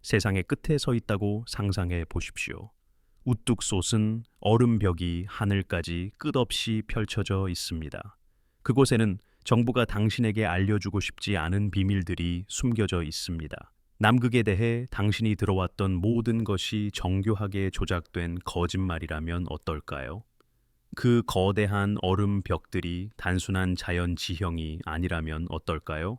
세상의 끝에 서 있다고 상상해 보십시오. 우뚝 솟은 얼음벽이 하늘까지 끝없이 펼쳐져 있습니다. 그곳에는 정부가 당신에게 알려주고 싶지 않은 비밀들이 숨겨져 있습니다. 남극에 대해 당신이 들어왔던 모든 것이 정교하게 조작된 거짓말이라면 어떨까요? 그 거대한 얼음 벽들이 단순한 자연 지형이 아니라면 어떨까요?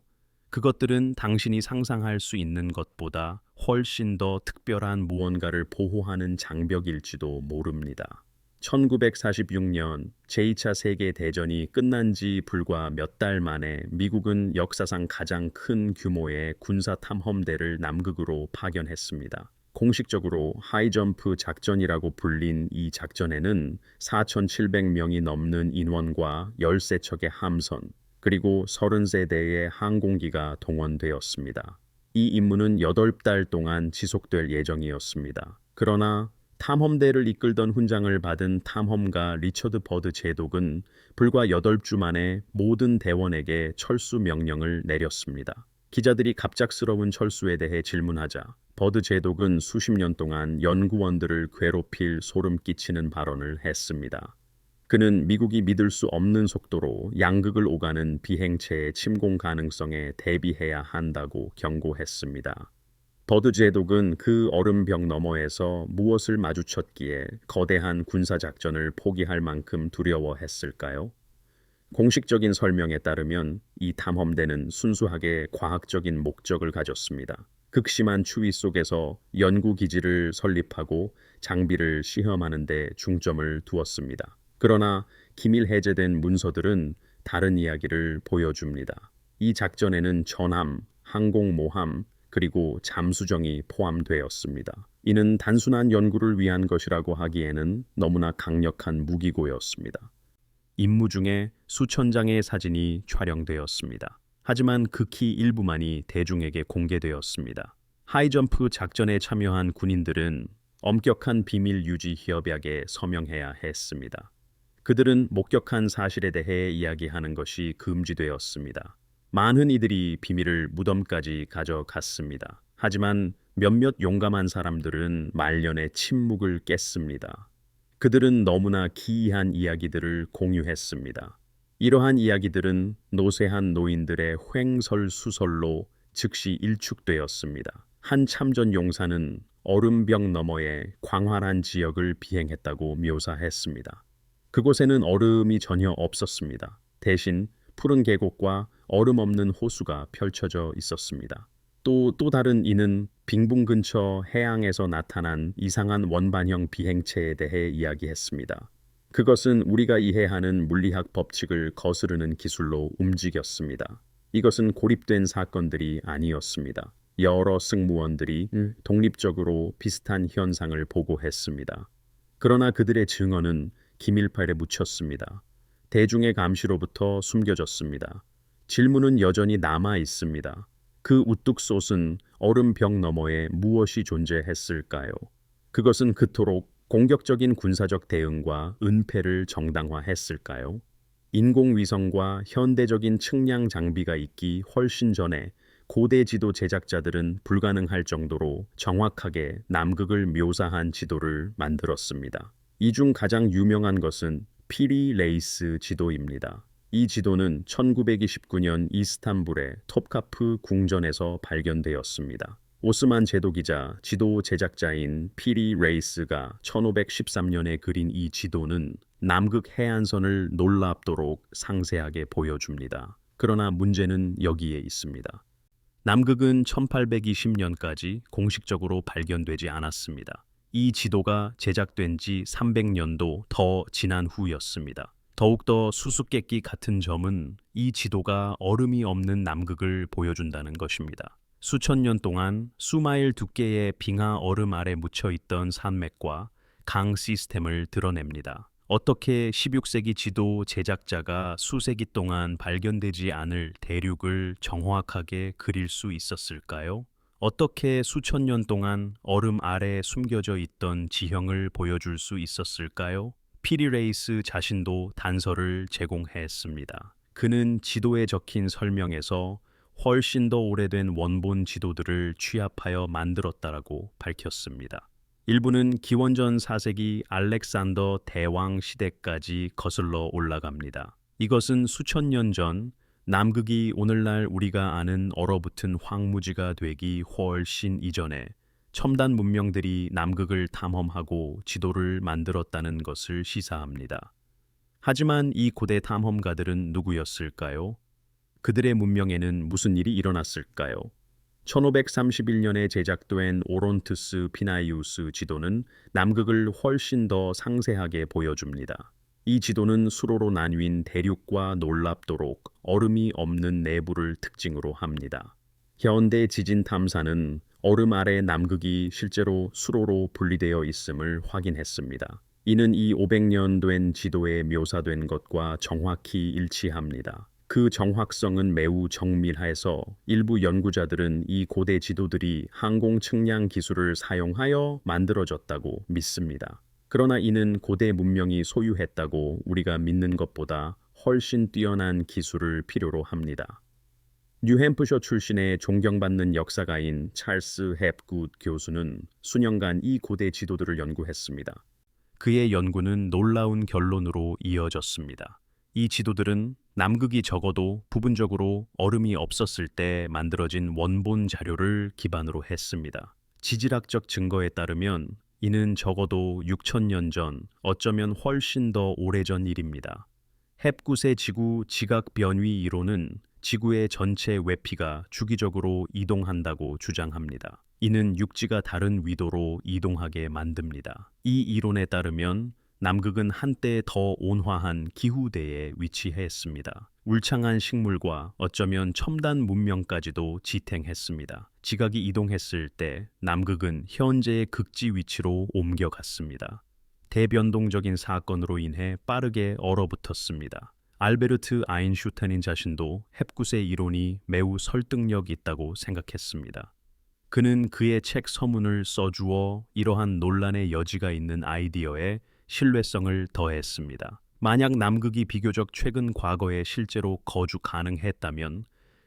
그것들은 당신이 상상할 수 있는 것보다 훨씬 더 특별한 무언가를 보호하는 장벽일지도 모릅니다. 1946년 제2차 세계대전이 끝난 지 불과 몇 달 만에 미국은 역사상 가장 큰 규모의 군사 탐험대를 남극으로 파견했습니다. 공식적으로 하이점프 작전이라고 불린 이 작전에는 4,700명이 넘는 인원과 13척의 함선, 그리고 33대의 항공기가 동원되었습니다. 이 임무는 8달 동안 지속될 예정이었습니다. 그러나 탐험대를 이끌던 훈장을 받은 탐험가 리처드 버드 제독은 불과 8주 만에 모든 대원에게 철수 명령을 내렸습니다. 기자들이 갑작스러운 철수에 대해 질문하자 버드 제독은 수십 년 동안 연구원들을 괴롭힐 소름 끼치는 발언을 했습니다. 그는 미국이 믿을 수 없는 속도로 양극을 오가는 비행체의 침공 가능성에 대비해야 한다고 경고했습니다. 버드 제독은 그 얼음벽 너머에서 무엇을 마주쳤기에 거대한 군사작전을 포기할 만큼 두려워했을까요? 공식적인 설명에 따르면 이 탐험대는 순수하게 과학적인 목적을 가졌습니다. 극심한 추위 속에서 연구기지를 설립하고 장비를 시험하는 데 중점을 두었습니다. 그러나 기밀 해제된 문서들은 다른 이야기를 보여줍니다. 이 작전에는 전함, 항공모함, 그리고 잠수정이 포함되었습니다. 이는 단순한 연구를 위한 것이라고 하기에는 너무나 강력한 무기고였습니다. 임무 중에 수천 장의 사진이 촬영되었습니다. 하지만 극히 일부만이 대중에게 공개되었습니다. 하이점프 작전에 참여한 군인들은 엄격한 비밀 유지 협약에 서명해야 했습니다. 그들은 목격한 사실에 대해 이야기하는 것이 금지되었습니다. 많은 이들이 비밀을 무덤까지 가져갔습니다. 하지만 몇몇 용감한 사람들은 말년의 침묵을 깼습니다. 그들은 너무나 기이한 이야기들을 공유했습니다. 이러한 이야기들은 노쇠한 노인들의 횡설수설로 즉시 일축되었습니다. 한 참전 용사는 얼음벽 너머의 광활한 지역을 비행했다고 묘사했습니다. 그곳에는 얼음이 전혀 없었습니다. 대신 푸른 계곡과 얼음 없는 호수가 펼쳐져 있었습니다. 또 다른 이는 빙봉 근처 해양에서 나타난 이상한 원반형 비행체에 대해 이야기했습니다. 그것은 우리가 이해하는 물리학 법칙을 거스르는 기술로 움직였습니다. 이것은 고립된 사건들이 아니었습니다. 여러 승무원들이 독립적으로 비슷한 현상을 보고했습니다. 그러나 그들의 증언은 기밀파일에 묻혔습니다. 대중의 감시로부터 숨겨졌습니다. 질문은 여전히 남아 있습니다. 그 우뚝 솟은 얼음벽 너머에 무엇이 존재했을까요? 그것은 그토록 공격적인 군사적 대응과 은폐를 정당화했을까요? 인공위성과 현대적인 측량 장비가 있기 훨씬 전에 고대 지도 제작자들은 불가능할 정도로 정확하게 남극을 묘사한 지도를 만들었습니다. 이 중 가장 유명한 것은 피리 레이스 지도입니다. 이 지도는 1929년 이스탄불의 톱카프 궁전에서 발견되었습니다. 오스만 제독이자 지도 제작자인 피리 레이스가 1513년에 그린 이 지도는 남극 해안선을 놀랍도록 상세하게 보여줍니다. 그러나 문제는 여기에 있습니다. 남극은 1820년까지 공식적으로 발견되지 않았습니다. 이 지도가 제작된 지 300년도 더 지난 후였습니다. 더욱더 수수께끼 같은 점은 이 지도가 얼음이 없는 남극을 보여준다는 것입니다. 수천 년 동안 수마일 두께의 빙하 얼음 아래 묻혀있던 산맥과 강 시스템을 드러냅니다. 어떻게 16세기 지도 제작자가 수세기 동안 발견되지 않을 대륙을 정확하게 그릴 수 있었을까요? 어떻게 수천 년 동안 얼음 아래 숨겨져 있던 지형을 보여줄 수 있었을까요? 피리 레이스 자신도 단서를 제공했습니다. 그는 지도에 적힌 설명에서 훨씬 더 오래된 원본 지도들을 취합하여 만들었다라고 밝혔습니다. 일부는 기원전 4세기 알렉산더 대왕 시대까지 거슬러 올라갑니다. 이것은 수천 년 전 남극이 오늘날 우리가 아는 얼어붙은 황무지가 되기 훨씬 이전에 첨단 문명들이 남극을 탐험하고 지도를 만들었다는 것을 시사합니다. 하지만 이 고대 탐험가들은 누구였을까요? 그들의 문명에는 무슨 일이 일어났을까요? 1531년에 제작된 오론투스 피나이우스 지도는 남극을 훨씬 더 상세하게 보여줍니다. 이 지도는 수로로 나뉜 대륙과 놀랍도록 얼음이 없는 내부를 특징으로 합니다. 현대 지진 탐사는 얼음 아래 남극이 실제로 수로로 분리되어 있음을 확인했습니다. 이는 이 500년 된 지도에 묘사된 것과 정확히 일치합니다. 그 정확성은 매우 정밀해서 일부 연구자들은 이 고대 지도들이 항공 측량 기술을 사용하여 만들어졌다고 믿습니다. 그러나 이는 고대 문명이 소유했다고 우리가 믿는 것보다 훨씬 뛰어난 기술을 필요로 합니다. 뉴햄프셔 출신의 존경받는 역사가인 찰스 헵굿 교수는 수년간 이 고대 지도들을 연구했습니다. 그의 연구는 놀라운 결론으로 이어졌습니다. 이 지도들은 남극이 적어도 부분적으로 얼음이 없었을 때 만들어진 원본 자료를 기반으로 했습니다. 지질학적 증거에 따르면 이는 적어도 6천년 전, 어쩌면 훨씬 더 오래전 일입니다. 헵굿의 지구 지각 변위 이론은 지구의 전체 외피가 주기적으로 이동한다고 주장합니다. 이는 육지가 다른 위도로 이동하게 만듭니다. 이 이론에 따르면 남극은 한때 더 온화한 기후대에 위치했습니다. 울창한 식물과 어쩌면 첨단 문명까지도 지탱했습니다. 지각이 이동했을 때 남극은 현재의 극지 위치로 옮겨갔습니다. 대변동적인 사건으로 인해 빠르게 얼어붙었습니다. 알베르트 아인슈타인 자신도 헵굿의 이론이 매우 설득력 있다고 생각했습니다. 그는 그의 책 서문을 써주어 이러한 논란의 여지가 있는 아이디어에 신뢰성을 더했습니다. 만약 남극이 비교적 최근 과거에 실제로 거주 가능했다면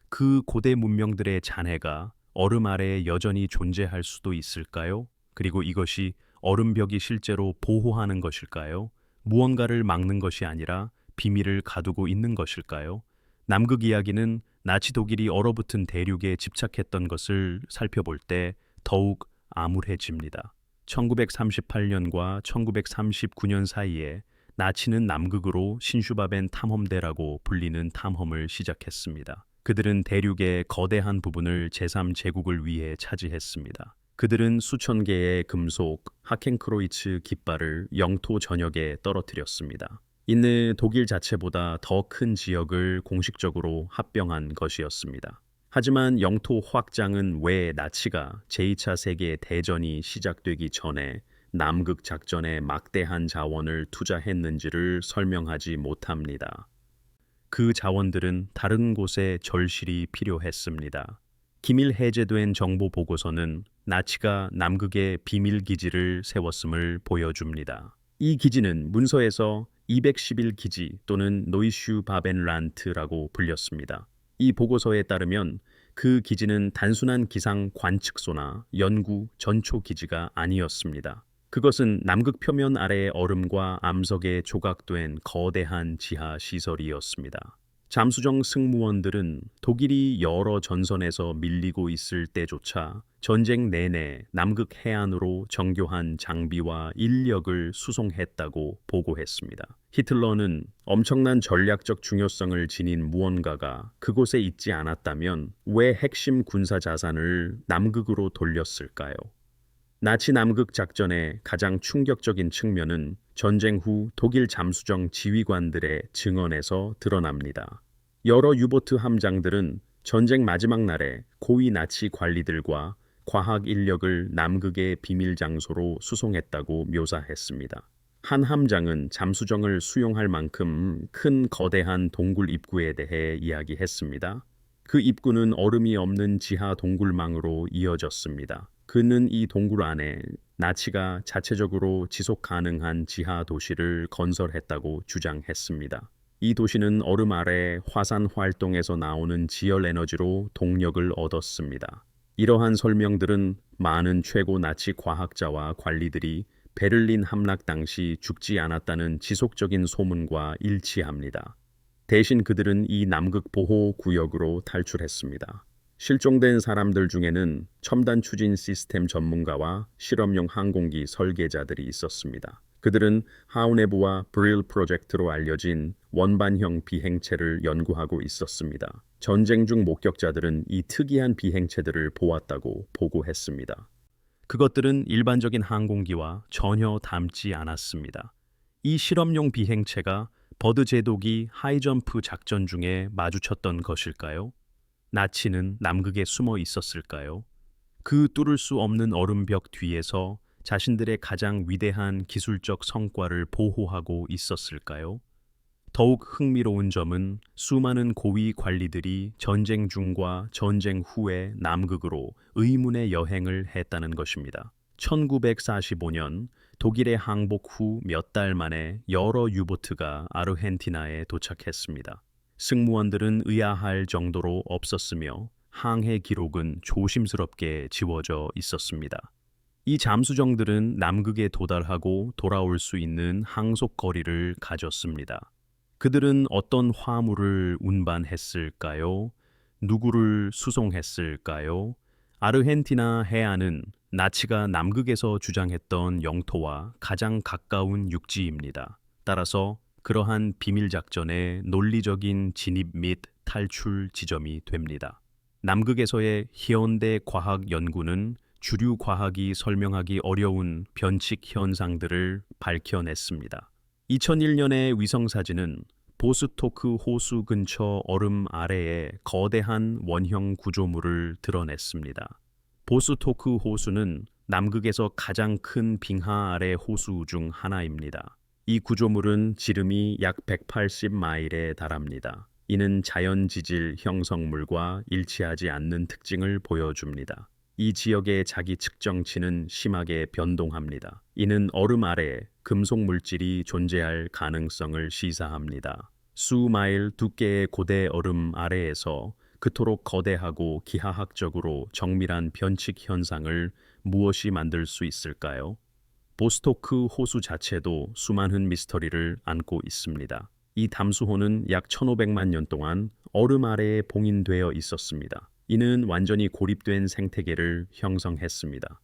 그 고대 문명들의 잔해가 얼음 아래에 여전히 존재할 수도 있을까요? 그리고 이것이 얼음벽이 실제로 보호하는 것일까요? 무언가를 막는 것이 아니라 비밀을 가두고 있는 것일까요? 남극 이야기는 나치 독일이 얼어붙은 대륙에 집착했던 것을 살펴볼 때 더욱 암울해집니다. 1938년과 1939년 사이에 나치는 남극으로 신슈바벤 탐험대라고 불리는 탐험을 시작했습니다. 그들은 대륙의 거대한 부분을 제3제국을 위해 차지했습니다. 그들은 수천 개의 금속 하켄크로이츠 깃발을 영토 전역에 떨어뜨렸습니다. 이는 독일 자체보다 더 큰 지역을 공식적으로 합병한 것이었습니다. 하지만 영토 확장은 왜 나치가 제2차 세계 대전이 시작되기 전에 남극 작전에 막대한 자원을 투자했는지를 설명하지 못합니다. 그 자원들은 다른 곳에 절실히 필요했습니다. 기밀 해제된 정보 보고서는 나치가 남극에 비밀 기지를 세웠음을 보여줍니다. 이 기지는 문서에서 211기지 또는 노이슈바벤란트라고 불렸습니다. 이 보고서에 따르면 그 기지는 단순한 기상 관측소나 연구 전초 기지가 아니었습니다. 그것은 남극 표면 아래의 얼음과 암석에 조각된 거대한 지하 시설이었습니다. 잠수정 승무원들은 독일이 여러 전선에서 밀리고 있을 때조차 전쟁 내내 남극 해안으로 정교한 장비와 인력을 수송했다고 보고했습니다. 히틀러는 엄청난 전략적 중요성을 지닌 무언가가 그곳에 있지 않았다면 왜 핵심 군사 자산을 남극으로 돌렸을까요? 나치 남극 작전의 가장 충격적인 측면은 전쟁 후 독일 잠수정 지휘관들의 증언에서 드러납니다. 여러 유보트 함장들은 전쟁 마지막 날에 고위 나치 관리들과 과학 인력을 남극의 비밀 장소로 수송했다고 묘사했습니다. 한 함장은 잠수정을 수용할 만큼 큰 거대한 동굴 입구에 대해 이야기했습니다. 그 입구는 얼음이 없는 지하 동굴망으로 이어졌습니다. 그는 이 동굴 안에 나치가 자체적으로 지속 가능한 지하 도시를 건설했다고 주장했습니다. 이 도시는 얼음 아래 화산 활동에서 나오는 지열 에너지로 동력을 얻었습니다. 이러한 설명들은 많은 최고 나치 과학자와 관리들이 베를린 함락 당시 죽지 않았다는 지속적인 소문과 일치합니다. 대신 그들은 이 남극 보호 구역으로 탈출했습니다. 실종된 사람들 중에는 첨단 추진 시스템 전문가와 실험용 항공기 설계자들이 있었습니다. 그들은 하우네부와 브릴 프로젝트로 알려진 원반형 비행체를 연구하고 있었습니다. 전쟁 중 목격자들은 이 특이한 비행체들을 보았다고 보고했습니다. 그것들은 일반적인 항공기와 전혀 닮지 않았습니다. 이 실험용 비행체가 버드 제독이 하이점프 작전 중에 마주쳤던 것일까요? 나치는 남극에 숨어 있었을까요? 그 뚫을 수 없는 얼음벽 뒤에서 자신들의 가장 위대한 기술적 성과를 보호하고 있었을까요? 더욱 흥미로운 점은 수많은 고위 관리들이 전쟁 중과 전쟁 후에 남극으로 의문의 여행을 했다는 것입니다. 1945년 독일의 항복 후 몇 달 만에 여러 유보트가 아르헨티나에 도착했습니다. 승무원들은 의아할 정도로 없었으며 항해 기록은 조심스럽게 지워져 있었습니다. 이 잠수정들은 남극에 도달하고 돌아올 수 있는 항속 거리를 가졌습니다. 그들은 어떤 화물을 운반했을까요? 누구를 수송했을까요? 아르헨티나 해안은 나치가 남극에서 주장했던 영토와 가장 가까운 육지입니다. 따라서 그러한 비밀 작전의 논리적인 진입 및 탈출 지점이 됩니다. 남극에서의 현대 과학 연구는 주류 과학이 설명하기 어려운 변칙 현상들을 밝혀냈습니다. 2001년의 위성사진은 보스토크 호수 근처 얼음 아래에 거대한 원형 구조물을 드러냈습니다. 보스토크 호수는 남극에서 가장 큰 빙하 아래 호수 중 하나입니다. 이 구조물은 지름이 약 180마일에 달합니다. 이는 자연 지질 형성물과 일치하지 않는 특징을 보여줍니다. 이 지역의 자기 측정치는 심하게 변동합니다. 이는 얼음 아래 금속 물질이 존재할 가능성을 시사합니다. 수마일 두께의 고대 얼음 아래에서 그토록 거대하고 기하학적으로 정밀한 변칙 현상을 무엇이 만들 수 있을까요? 보스토크 호수 자체도 수많은 미스터리를 안고 있습니다. 이 담수호는 약 1500만 년 동안 얼음 아래에 봉인되어 있었습니다. 이는 완전히 고립된 생태계를 형성했습니다.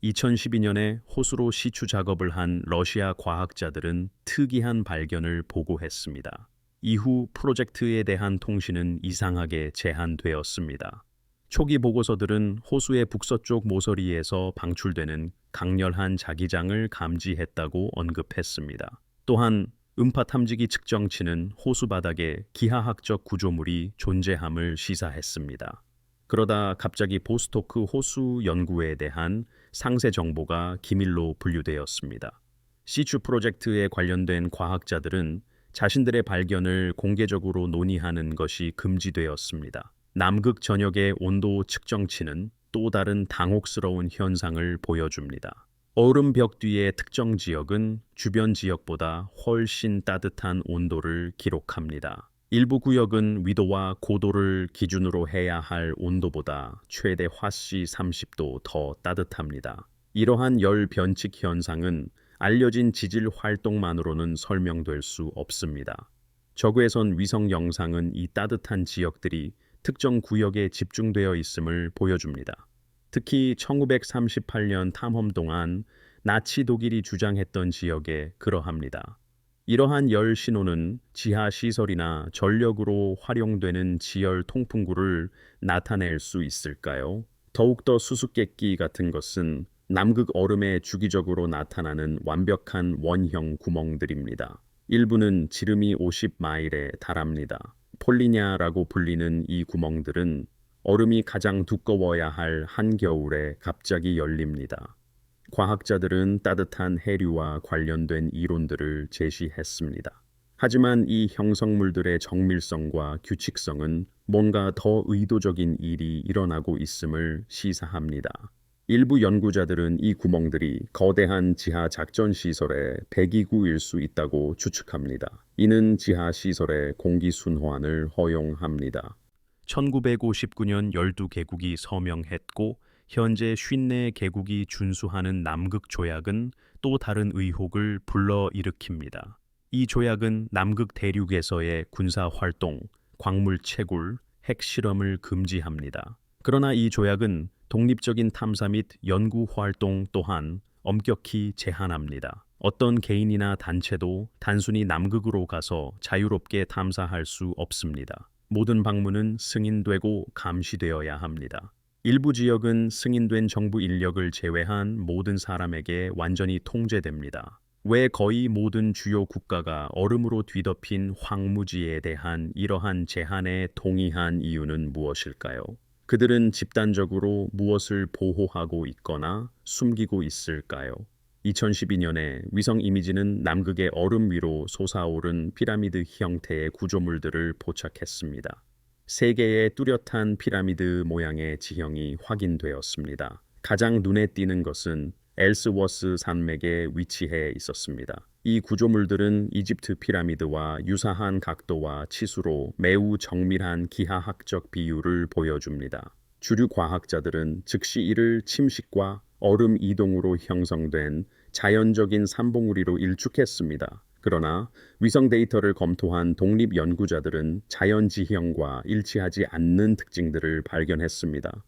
2012년에 호수로 시추 작업을 한 러시아 과학자들은 특이한 발견을 보고했습니다. 이후 프로젝트에 대한 통신은 이상하게 제한되었습니다. 초기 보고서들은 호수의 북서쪽 모서리에서 방출되는 강렬한 자기장을 감지했다고 언급했습니다. 또한 음파 탐지기 측정치는 호수 바닥에 기하학적 구조물이 존재함을 시사했습니다. 그러다 갑자기 보스토크 호수 연구에 대한 상세 정보가 기밀로 분류되었습니다. 시추 프로젝트에 관련된 과학자들은 자신들의 발견을 공개적으로 논의하는 것이 금지되었습니다. 남극 전역의 온도 측정치는 또 다른 당혹스러운 현상을 보여줍니다. 얼음벽 뒤의 특정 지역은 주변 지역보다 훨씬 따뜻한 온도를 기록합니다. 일부 구역은 위도와 고도를 기준으로 해야 할 온도보다 최대 화씨 30도 더 따뜻합니다. 이러한 열 변칙 현상은 알려진 지질 활동만으로는 설명될 수 없습니다. 저그에선 위성 영상은 이 따뜻한 지역들이 특정 구역에 집중되어 있음을 보여줍니다. 특히 1938년 탐험 동안 나치 독일이 주장했던 지역에 그러합니다. 이러한 열 신호는 지하 시설이나 전력으로 활용되는 지열 통풍구를 나타낼 수 있을까요? 더욱더 수수께끼 같은 것은 남극 얼음에 주기적으로 나타나는 완벽한 원형 구멍들입니다. 일부는 지름이 50마일에 달합니다. 폴리냐라고 불리는 이 구멍들은 얼음이 가장 두꺼워야 할 한겨울에 갑자기 열립니다. 과학자들은 따뜻한 해류와 관련된 이론들을 제시했습니다. 하지만 이 형성물들의 정밀성과 규칙성은 뭔가 더 의도적인 일이 일어나고 있음을 시사합니다. 일부 연구자들은 이 구멍들이 거대한 지하 작전 시설의 배기구일 수 있다고 추측합니다. 이는 지하 시설의 공기 순환을 허용합니다. 1959년 12개국이 서명했고 현재 54개국이 준수하는 남극 조약은 또 다른 의혹을 불러일으킵니다. 이 조약은 남극 대륙에서의 군사 활동, 광물 채굴, 핵 실험을 금지합니다. 그러나 이 조약은 독립적인 탐사 및 연구 활동 또한 엄격히 제한합니다. 어떤 개인이나 단체도 단순히 남극으로 가서 자유롭게 탐사할 수 없습니다. 모든 방문은 승인되고 감시되어야 합니다. 일부 지역은 승인된 정부 인력을 제외한 모든 사람에게 완전히 통제됩니다. 왜 거의 모든 주요 국가가 얼음으로 뒤덮인 황무지에 대한 이러한 제한에 동의한 이유는 무엇일까요? 그들은 집단적으로 무엇을 보호하고 있거나 숨기고 있을까요? 2012년에 위성 이미지는 남극의 얼음 위로 솟아오른 피라미드 형태의 구조물들을 포착했습니다. 세 개의 뚜렷한 피라미드 모양의 지형이 확인되었습니다. 가장 눈에 띄는 것은 엘스워스 산맥에 위치해 있었습니다. 이 구조물들은 이집트 피라미드와 유사한 각도와 치수로 매우 정밀한 기하학적 비율을 보여줍니다. 주류 과학자들은 즉시 이를 침식과 얼음 이동으로 형성된 자연적인 산봉우리로 일축했습니다. 그러나 위성 데이터를 검토한 독립 연구자들은 자연 지형과 일치하지 않는 특징들을 발견했습니다.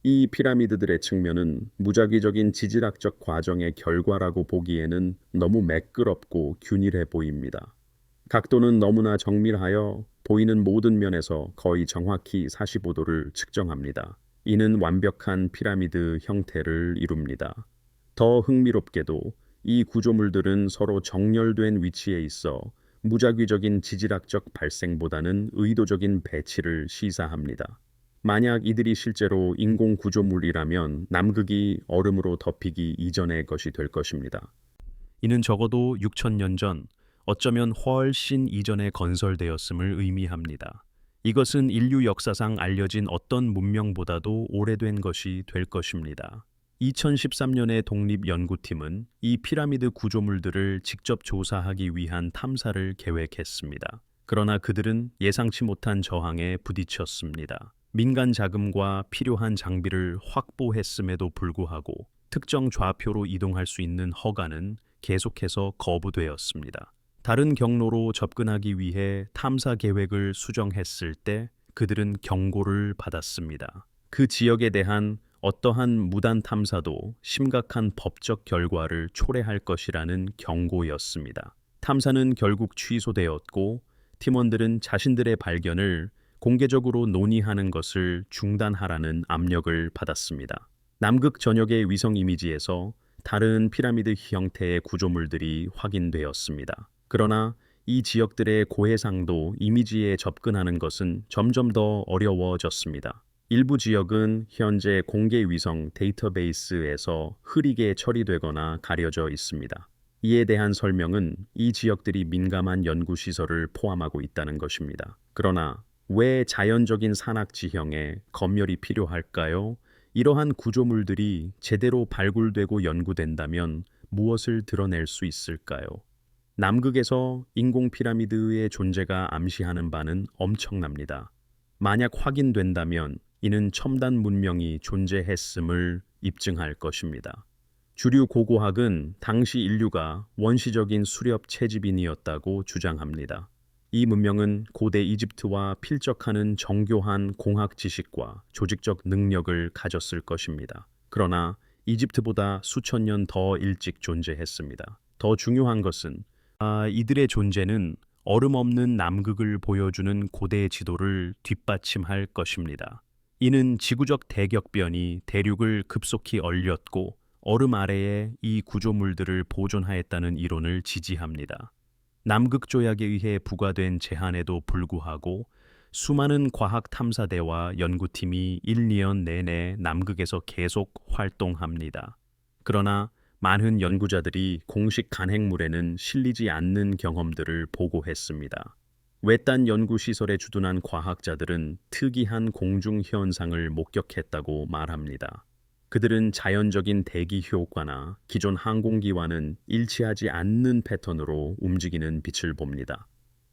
이 피라미드들의 측면은 무작위적인 지질학적 과정의 결과라고 보기에는 너무 매끄럽고 균일해 보입니다. 각도는 너무나 정밀하여 보이는 모든 면에서 거의 정확히 45도를 측정합니다. 이는 완벽한 피라미드 형태를 이룹니다. 더 흥미롭게도 이 구조물들은 서로 정렬된 위치에 있어 무작위적인 지질학적 발생보다는 의도적인 배치를 시사합니다. 만약 이들이 실제로 인공 구조물이라면 남극이 얼음으로 덮이기 이전의 것이 될 것입니다. 이는 적어도 6천년 전, 어쩌면 훨씬 이전에 건설되었음을 의미합니다. 이것은 인류 역사상 알려진 어떤 문명보다도 오래된 것이 될 것입니다. 2013년에 독립연구팀은 이 피라미드 구조물들을 직접 조사하기 위한 탐사를 계획했습니다. 그러나 그들은 예상치 못한 저항에 부딪혔습니다. 민간 자금과 필요한 장비를 확보했음에도 불구하고 특정 좌표로 이동할 수 있는 허가는 계속해서 거부되었습니다. 다른 경로로 접근하기 위해 탐사 계획을 수정했을 때 그들은 경고를 받았습니다. 그 지역에 대한 어떠한 무단 탐사도 심각한 법적 결과를 초래할 것이라는 경고였습니다. 탐사는 결국 취소되었고 팀원들은 자신들의 발견을 공개적으로 논의하는 것을 중단하라는 압력을 받았습니다. 남극 전역의 위성 이미지에서 다른 피라미드 형태의 구조물들이 확인되었습니다. 그러나 이 지역들의 고해상도 이미지에 접근하는 것은 점점 더 어려워졌습니다. 일부 지역은 현재 공개 위성 데이터베이스에서 흐리게 처리되거나 가려져 있습니다. 이에 대한 설명은 이 지역들이 민감한 연구시설을 포함하고 있다는 것입니다. 그러나 왜 자연적인 산악 지형에 검열이 필요할까요? 이러한 구조물들이 제대로 발굴되고 연구된다면 무엇을 드러낼 수 있을까요? 남극에서 인공 피라미드의 존재가 암시하는 바는 엄청납니다. 만약 확인된다면 이는 첨단 문명이 존재했음을 입증할 것입니다. 주류 고고학은 당시 인류가 원시적인 수렵 채집인이었다고 주장합니다. 이 문명은 고대 이집트와 필적하는 정교한 공학 지식과 조직적 능력을 가졌을 것입니다. 그러나 이집트보다 수천 년 더 일찍 존재했습니다. 더 중요한 것은 이들의 존재는 얼음 없는 남극을 보여주는 고대 지도를 뒷받침할 것입니다. 이는 지구적 대격변이 대륙을 급속히 얼렸고 얼음 아래에 이 구조물들을 보존하였다는 이론을 지지합니다. 남극 조약에 의해 부과된 제한에도 불구하고 수많은 과학 탐사대와 연구팀이 1, 2년 내내 남극에서 계속 활동합니다. 그러나 많은 연구자들이 공식 간행물에는 실리지 않는 경험들을 보고했습니다. 외딴 연구시설에 주둔한 과학자들은 특이한 공중 현상을 목격했다고 말합니다. 그들은 자연적인 대기 효과나 기존 항공기와는 일치하지 않는 패턴으로 움직이는 빛을 봅니다.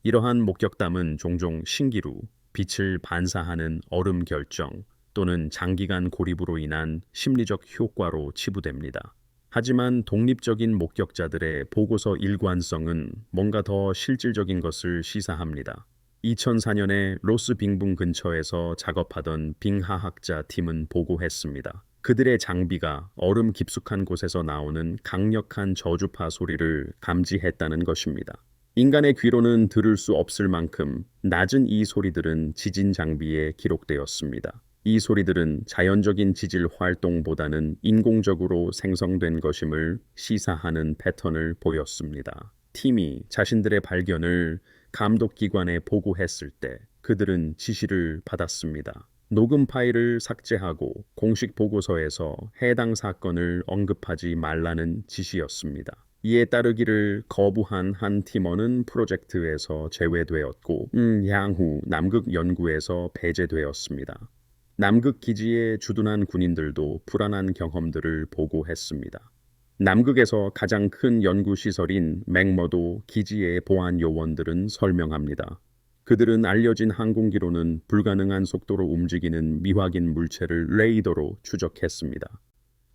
이러한 목격담은 종종 신기루, 빛을 반사하는 얼음 결정 또는 장기간 고립으로 인한 심리적 효과로 치부됩니다. 하지만 독립적인 목격자들의 보고서 일관성은 뭔가 더 실질적인 것을 시사합니다. 2004년에 로스 빙붕 근처에서 작업하던 빙하학자 팀은 보고했습니다. 그들의 장비가 얼음 깊숙한 곳에서 나오는 강력한 저주파 소리를 감지했다는 것입니다. 인간의 귀로는 들을 수 없을 만큼 낮은 이 소리들은 지진 장비에 기록되었습니다. 이 소리들은 자연적인 지질 활동보다는 인공적으로 생성된 것임을 시사하는 패턴을 보였습니다. 팀이 자신들의 발견을 감독기관에 보고했을 때 그들은 지시를 받았습니다. 녹음 파일을 삭제하고 공식 보고서에서 해당 사건을 언급하지 말라는 지시였습니다. 이에 따르기를 거부한 한 팀원은 프로젝트에서 제외되었고 향후 남극 연구에서 배제되었습니다. 남극 기지에 주둔한 군인들도 불안한 경험들을 보고했습니다. 남극에서 가장 큰 연구시설인 맥머도 기지의 보안 요원들은 설명합니다. 그들은 알려진 항공기로는 불가능한 속도로 움직이는 미확인 물체를 레이더로 추적했습니다.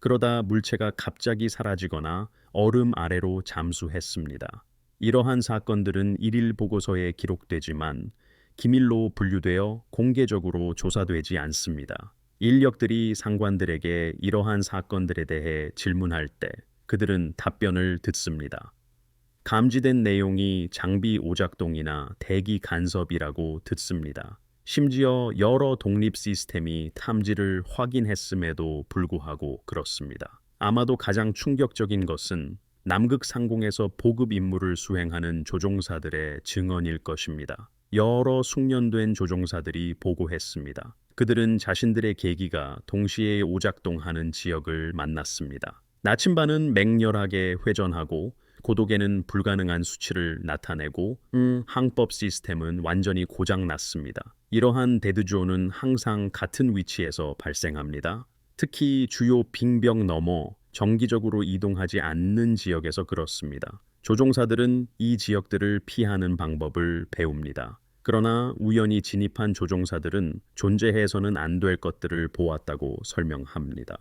그러다 물체가 갑자기 사라지거나 얼음 아래로 잠수했습니다. 이러한 사건들은 일일 보고서에 기록되지만 기밀로 분류되어 공개적으로 조사되지 않습니다. 인력들이 상관들에게 이러한 사건들에 대해 질문할 때 그들은 답변을 듣습니다. 감지된 내용이 장비 오작동이나 대기 간섭이라고 듣습니다. 심지어 여러 독립 시스템이 탐지를 확인했음에도 불구하고 그렇습니다. 아마도 가장 충격적인 것은 남극 상공에서 보급 임무를 수행하는 조종사들의 증언일 것입니다. 여러 숙련된 조종사들이 보고했습니다. 그들은 자신들의 계기가 동시에 오작동하는 지역을 만났습니다. 나침반은 맹렬하게 회전하고 고도계는 불가능한 수치를 나타내고 항법 시스템은 완전히 고장났습니다. 이러한 데드존은 항상 같은 위치에서 발생합니다. 특히 주요 빙벽 너머 정기적으로 이동하지 않는 지역에서 그렇습니다. 조종사들은 이 지역들을 피하는 방법을 배웁니다. 그러나 우연히 진입한 조종사들은 존재해서는 안 될 것들을 보았다고 설명합니다.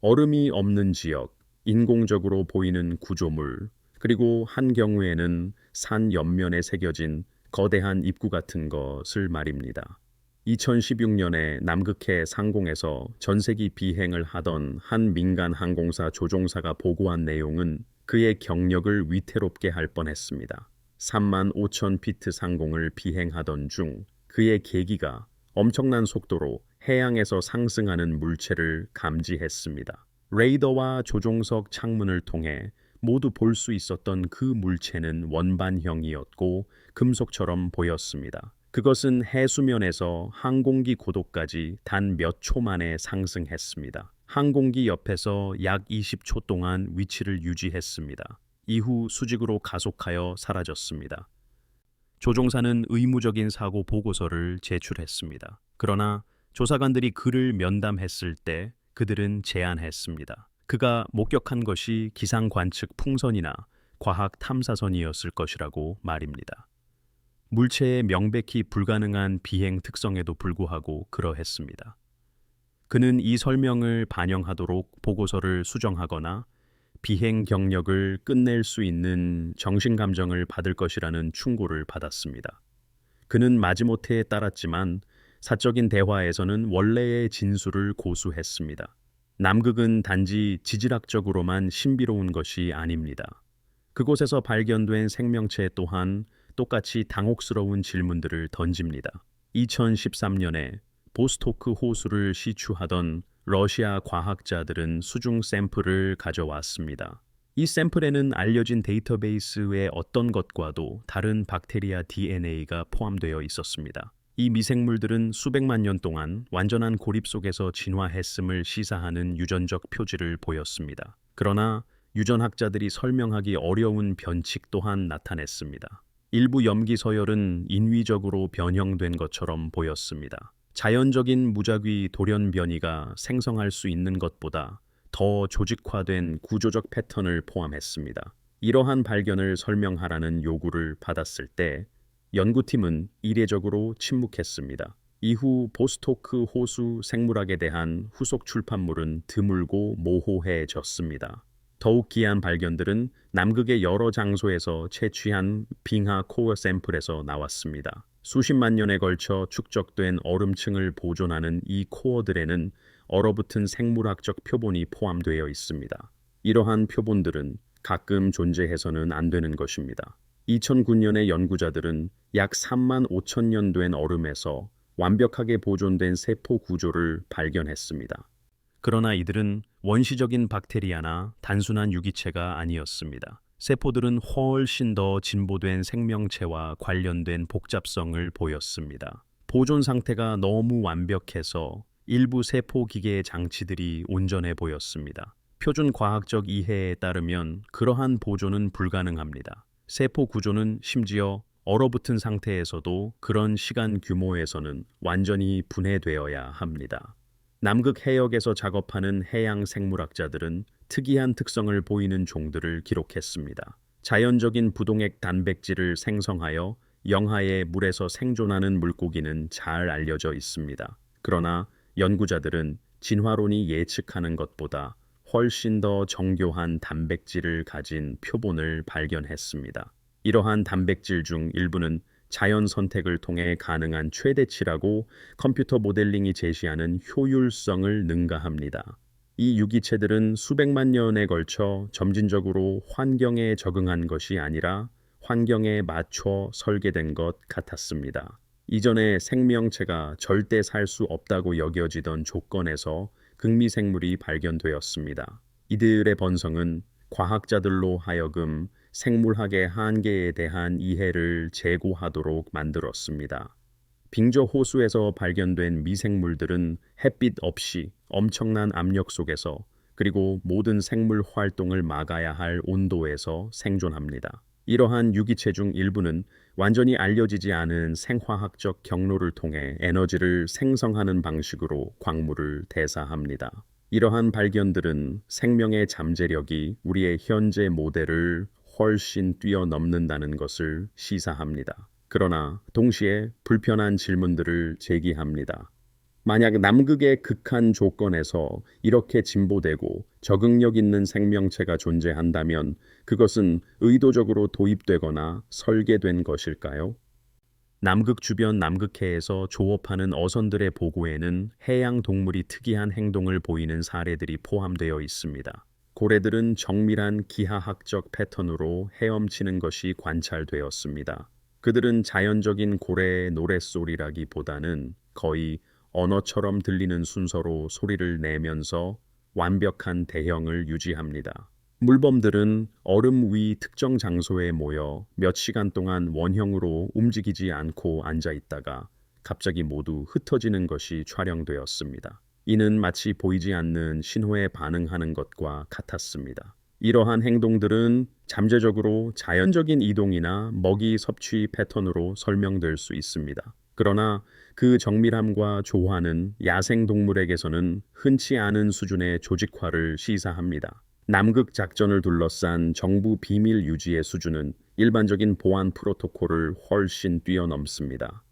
얼음이 없는 지역, 인공적으로 보이는 구조물, 그리고 한 경우에는 산 옆면에 새겨진 거대한 입구 같은 것을 말입니다. 2016년에 남극해 상공에서 전세기 비행을 하던 한 민간 항공사 조종사가 보고한 내용은 그의 경력을 위태롭게 할 뻔했습니다. 35,000피트 상공을 비행하던 중 그의 계기가 엄청난 속도로 해양에서 상승하는 물체를 감지했습니다. 레이더와 조종석 창문을 통해 모두 볼 수 있었던 그 물체는 원반형이었고 금속처럼 보였습니다. 그것은 해수면에서 항공기 고도까지 단 몇 초 만에 상승했습니다. 항공기 옆에서 약 20초 동안 위치를 유지했습니다. 이후 수직으로 가속하여 사라졌습니다. 조종사는 의무적인 사고 보고서를 제출했습니다. 그러나 조사관들이 그를 면담했을 때 그들은 제안했습니다. 그가 목격한 것이 기상 관측 풍선이나 과학 탐사선이었을 것이라고 말입니다. 물체의 명백히 불가능한 비행 특성에도 불구하고 그러했습니다. 그는 이 설명을 반영하도록 보고서를 수정하거나 비행 경력을 끝낼 수 있는 정신감정을 받을 것이라는 충고를 받았습니다. 그는 마지못해 따랐지만 사적인 대화에서는 원래의 진술을 고수했습니다. 남극은 단지 지질학적으로만 신비로운 것이 아닙니다. 그곳에서 발견된 생명체 또한 똑같이 당혹스러운 질문들을 던집니다. 2013년에 보스토크 호수를 시추하던 러시아 과학자들은 수중 샘플을 가져왔습니다. 이 샘플에는 알려진 데이터베이스의 어떤 것과도 다른 박테리아 DNA가 포함되어 있었습니다. 이 미생물들은 수백만 년 동안 완전한 고립 속에서 진화했음을 시사하는 유전적 표지를 보였습니다. 그러나 유전학자들이 설명하기 어려운 변칙 또한 나타냈습니다. 일부 염기 서열은 인위적으로 변형된 것처럼 보였습니다. 자연적인 무작위 돌연 변이가 생성할 수 있는 것보다 더 조직화된 구조적 패턴을 포함했습니다. 이러한 발견을 설명하라는 요구를 받았을 때 연구팀은 이례적으로 침묵했습니다. 이후 보스토크 호수 생물학에 대한 후속 출판물은 드물고 모호해졌습니다. 더욱 귀한 발견들은 남극의 여러 장소에서 채취한 빙하 코어 샘플에서 나왔습니다. 수십만 년에 걸쳐 축적된 얼음층을 보존하는 이 코어들에는 얼어붙은 생물학적 표본이 포함되어 있습니다. 이러한 표본들은 가끔 존재해서는 안 되는 것입니다. 2009년에 연구자들은 약 3만 5천 년 된 얼음에서 완벽하게 보존된 세포 구조를 발견했습니다. 그러나 이들은 원시적인 박테리아나 단순한 유기체가 아니었습니다. 세포들은 훨씬 더 진보된 생명체와 관련된 복잡성을 보였습니다. 보존 상태가 너무 완벽해서 일부 세포 기계의 장치들이 온전해 보였습니다. 표준 과학적 이해에 따르면 그러한 보존은 불가능합니다. 세포 구조는 심지어 얼어붙은 상태에서도 그런 시간 규모에서는 완전히 분해되어야 합니다. 남극 해역에서 작업하는 해양 생물학자들은 특이한 특성을 보이는 종들을 기록했습니다. 자연적인 부동액 단백질을 생성하여 영하의 물에서 생존하는 물고기는 잘 알려져 있습니다. 그러나 연구자들은 진화론이 예측하는 것보다 훨씬 더 정교한 단백질을 가진 표본을 발견했습니다. 이러한 단백질 중 일부는 자연 선택을 통해 가능한 최대치라고 컴퓨터 모델링이 제시하는 효율성을 능가합니다. 이 유기체들은 수백만 년에 걸쳐 점진적으로 환경에 적응한 것이 아니라 환경에 맞춰 설계된 것 같았습니다. 이전에 생명체가 절대 살 수 없다고 여겨지던 조건에서 극미생물이 발견되었습니다. 이들의 번성은 과학자들로 하여금 생물학의 한계에 대한 이해를 제고하도록 만들었습니다. 빙저 호수에서 발견된 미생물들은 햇빛 없이 엄청난 압력 속에서 그리고 모든 생물 활동을 막아야 할 온도에서 생존합니다. 이러한 유기체 중 일부는 완전히 알려지지 않은 생화학적 경로를 통해 에너지를 생성하는 방식으로 광물을 대사합니다. 이러한 발견들은 생명의 잠재력이 우리의 현재 모델을 훨씬 뛰어넘는다는 것을 시사합니다. 그러나 동시에 불편한 질문들을 제기합니다. 만약 남극의 극한 조건에서 이렇게 진보되고 적응력 있는 생명체가 존재한다면 그것은 의도적으로 도입되거나 설계된 것일까요? 남극 주변 남극해에서 조업하는 어선들의 보고에는 해양 동물이 특이한 행동을 보이는 사례들이 포함되어 있습니다. 고래들은 정밀한 기하학적 패턴으로 헤엄치는 것이 관찰되었습니다. 그들은 자연적인 고래의 노랫소리라기보다는 거의 언어처럼 들리는 순서로 소리를 내면서 완벽한 대형을 유지합니다. 물범들은 얼음 위 특정 장소에 모여 몇 시간 동안 원형으로 움직이지 않고 앉아 있다가 갑자기 모두 흩어지는 것이 촬영되었습니다. 이는 마치 보이지 않는 신호에 반응하는 것과 같았습니다. 이러한 행동들은 잠재적으로 자연적인 이동이나 먹이 섭취 패턴으로 설명될 수 있습니다. 그러나 그 정밀함과 조화는 야생동물에게서는 흔치 않은 수준의 조직화를 시사합니다. 남극 작전을 둘러싼 정부 비밀 유지의 수준은 일반적인 보안 프로토콜을 훨씬 뛰어넘습니다.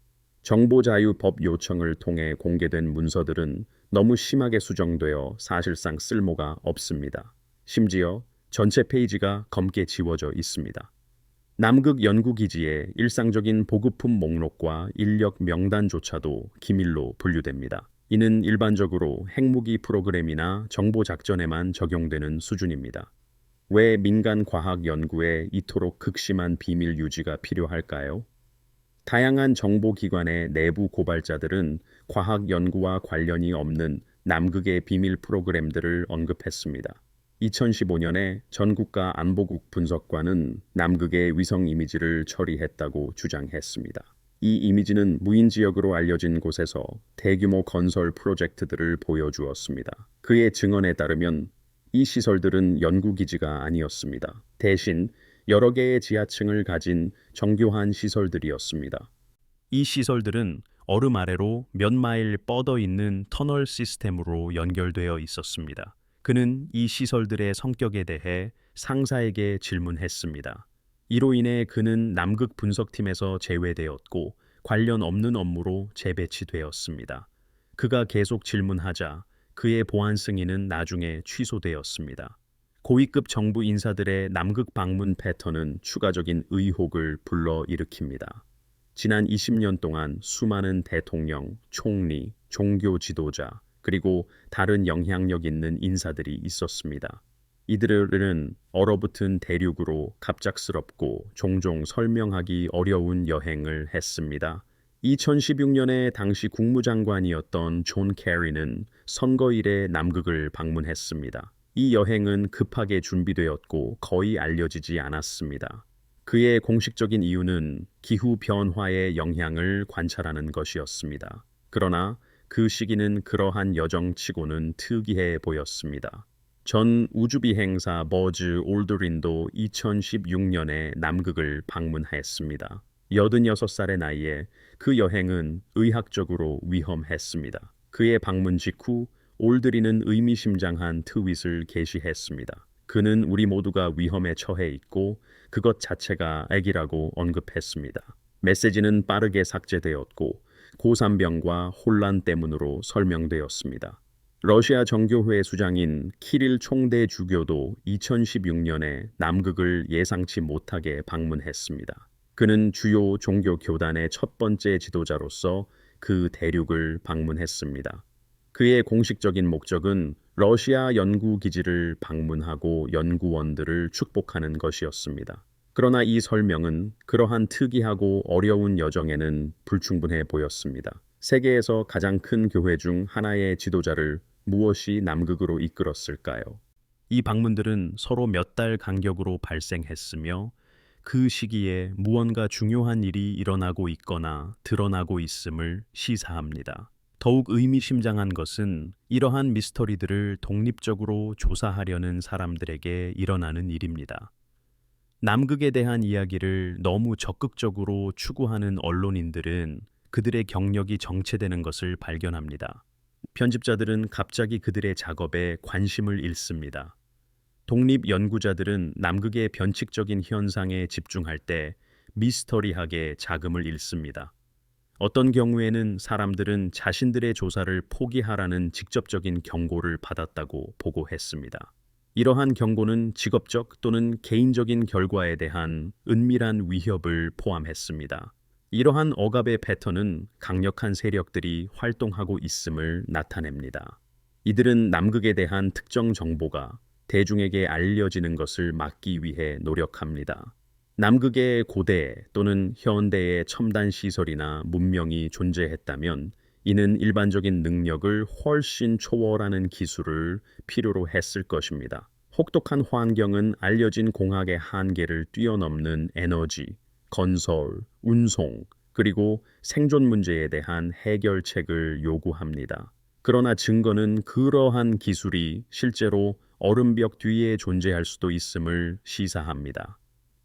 정보자유법 요청을 통해 공개된 문서들은 너무 심하게 수정되어 사실상 쓸모가 없습니다. 심지어 전체 페이지가 검게 지워져 있습니다. 남극 연구기지의 일상적인 보급품 목록과 인력 명단조차도 기밀로 분류됩니다. 이는 일반적으로 핵무기 프로그램이나 정보작전에만 적용되는 수준입니다. 왜 민간 과학 연구에 이토록 극심한 비밀 유지가 필요할까요? 다양한 정보기관의 내부 고발자들은 과학 연구와 관련이 없는 남극의 비밀 프로그램들을 언급했습니다. 2015년에 전국가 안보국 분석관은 남극의 위성 이미지를 처리했다고 주장했습니다. 이 이미지는 무인 지역으로 알려진 곳에서 대규모 건설 프로젝트들을 보여주었습니다. 그의 증언에 따르면 이 시설들은 연구기지가 아니었습니다. 대신 여러 개의 지하층을 가진 정교한 시설들이었습니다. 이 시설들은 얼음 아래로 몇 마일 뻗어 있는 터널 시스템으로 연결되어 있었습니다. 그는 이 시설들의 성격에 대해 상사에게 질문했습니다. 이로 인해 그는 남극 분석팀에서 제외되었고 관련 없는 업무로 재배치되었습니다. 그가 계속 질문하자 그의 보안 승인은 나중에 취소되었습니다. 고위급 정부 인사들의 남극 방문 패턴은 추가적인 의혹을 불러일으킵니다. 지난 20년 동안 수많은 대통령, 총리, 종교 지도자, 그리고 다른 영향력 있는 인사들이 있었습니다. 이들은 얼어붙은 대륙으로 갑작스럽고 종종 설명하기 어려운 여행을 했습니다. 2016년에 당시 국무장관이었던 존 캐리는 선거일에 남극을 방문했습니다. 이 여행은 급하게 준비되었고 거의 알려지지 않았습니다. 그의 공식적인 이유는 기후 변화의 영향을 관찰하는 것이었습니다. 그러나 그 시기는 그러한 여정치고는 특이해 보였습니다. 전 우주비행사 버즈 올드린도 2016년에 남극을 방문했습니다. 86살의 나이에 그 여행은 의학적으로 위험했습니다. 그의 방문 직후 올드린은 의미심장한 트윗을 게시했습니다. 그는 우리 모두가 위험에 처해 있고 그것 자체가 액이라고 언급했습니다. 메시지는 빠르게 삭제되었고 고산병과 혼란 때문으로 설명되었습니다. 러시아 정교회 수장인 키릴 총대 주교도 2016년에 남극을 예상치 못하게 방문했습니다. 그는 주요 종교 교단의 첫 번째 지도자로서 그 대륙을 방문했습니다. 그의 공식적인 목적은 러시아 연구기지를 방문하고 연구원들을 축복하는 것이었습니다. 그러나 이 설명은 그러한 특이하고 어려운 여정에는 불충분해 보였습니다. 세계에서 가장 큰 교회 중 하나의 지도자를 무엇이 남극으로 이끌었을까요? 이 방문들은 서로 몇 달 간격으로 발생했으며 그 시기에 무언가 중요한 일이 일어나고 있거나 드러나고 있음을 시사합니다. 더욱 의미심장한 것은 이러한 미스터리들을 독립적으로 조사하려는 사람들에게 일어나는 일입니다. 남극에 대한 이야기를 너무 적극적으로 추구하는 언론인들은 그들의 경력이 정체되는 것을 발견합니다. 편집자들은 갑자기 그들의 작업에 관심을 잃습니다. 독립 연구자들은 남극의 변칙적인 현상에 집중할 때 미스터리하게 자금을 잃습니다. 어떤 경우에는 사람들은 자신들의 조사를 포기하라는 직접적인 경고를 받았다고 보고했습니다. 이러한 경고는 직업적 또는 개인적인 결과에 대한 은밀한 위협을 포함했습니다. 이러한 억압의 패턴은 강력한 세력들이 활동하고 있음을 나타냅니다. 이들은 남극에 대한 특정 정보가 대중에게 알려지는 것을 막기 위해 노력합니다. 남극의 고대 또는 현대의 첨단 시설이나 문명이 존재했다면 이는 일반적인 능력을 훨씬 초월하는 기술을 필요로 했을 것입니다. 혹독한 환경은 알려진 공학의 한계를 뛰어넘는 에너지, 건설, 운송, 그리고 생존 문제에 대한 해결책을 요구합니다. 그러나 증거는 그러한 기술이 실제로 얼음벽 뒤에 존재할 수도 있음을 시사합니다.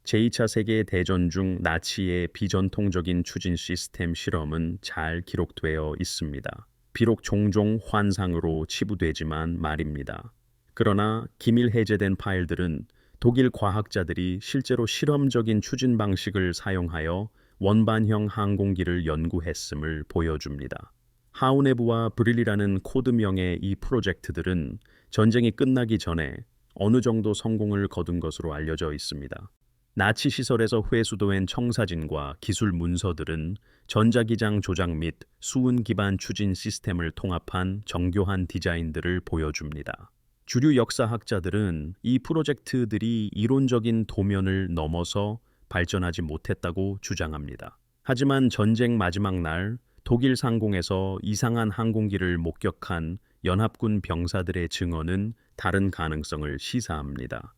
제2차 세계대전 중 나치의 비전통적인 추진 시스템 실험은 잘 기록되어 있습니다. 비록 종종 환상으로 치부되지만 말입니다. 그러나 기밀 해제된 파일들은 독일 과학자들이 실제로 실험적인 추진 방식을 사용하여 원반형 항공기를 연구했음을 보여줍니다. 하우네부와 브릴이라는 코드명의 이 프로젝트들은 전쟁이 끝나기 전에 어느 정도 성공을 거둔 것으로 알려져 있습니다. 나치 시설에서 회수된 청사진과 기술 문서들은 전자기장 조작 및 수은 기반 추진 시스템을 통합한 정교한 디자인들을 보여줍니다. 주류 역사학자들은 이 프로젝트들이 이론적인 도면을 넘어서 발전하지 못했다고 주장합니다. 하지만 전쟁 마지막 날 독일 상공에서 이상한 항공기를 목격한 연합군 병사들의 증언은 다른 가능성을 시사합니다.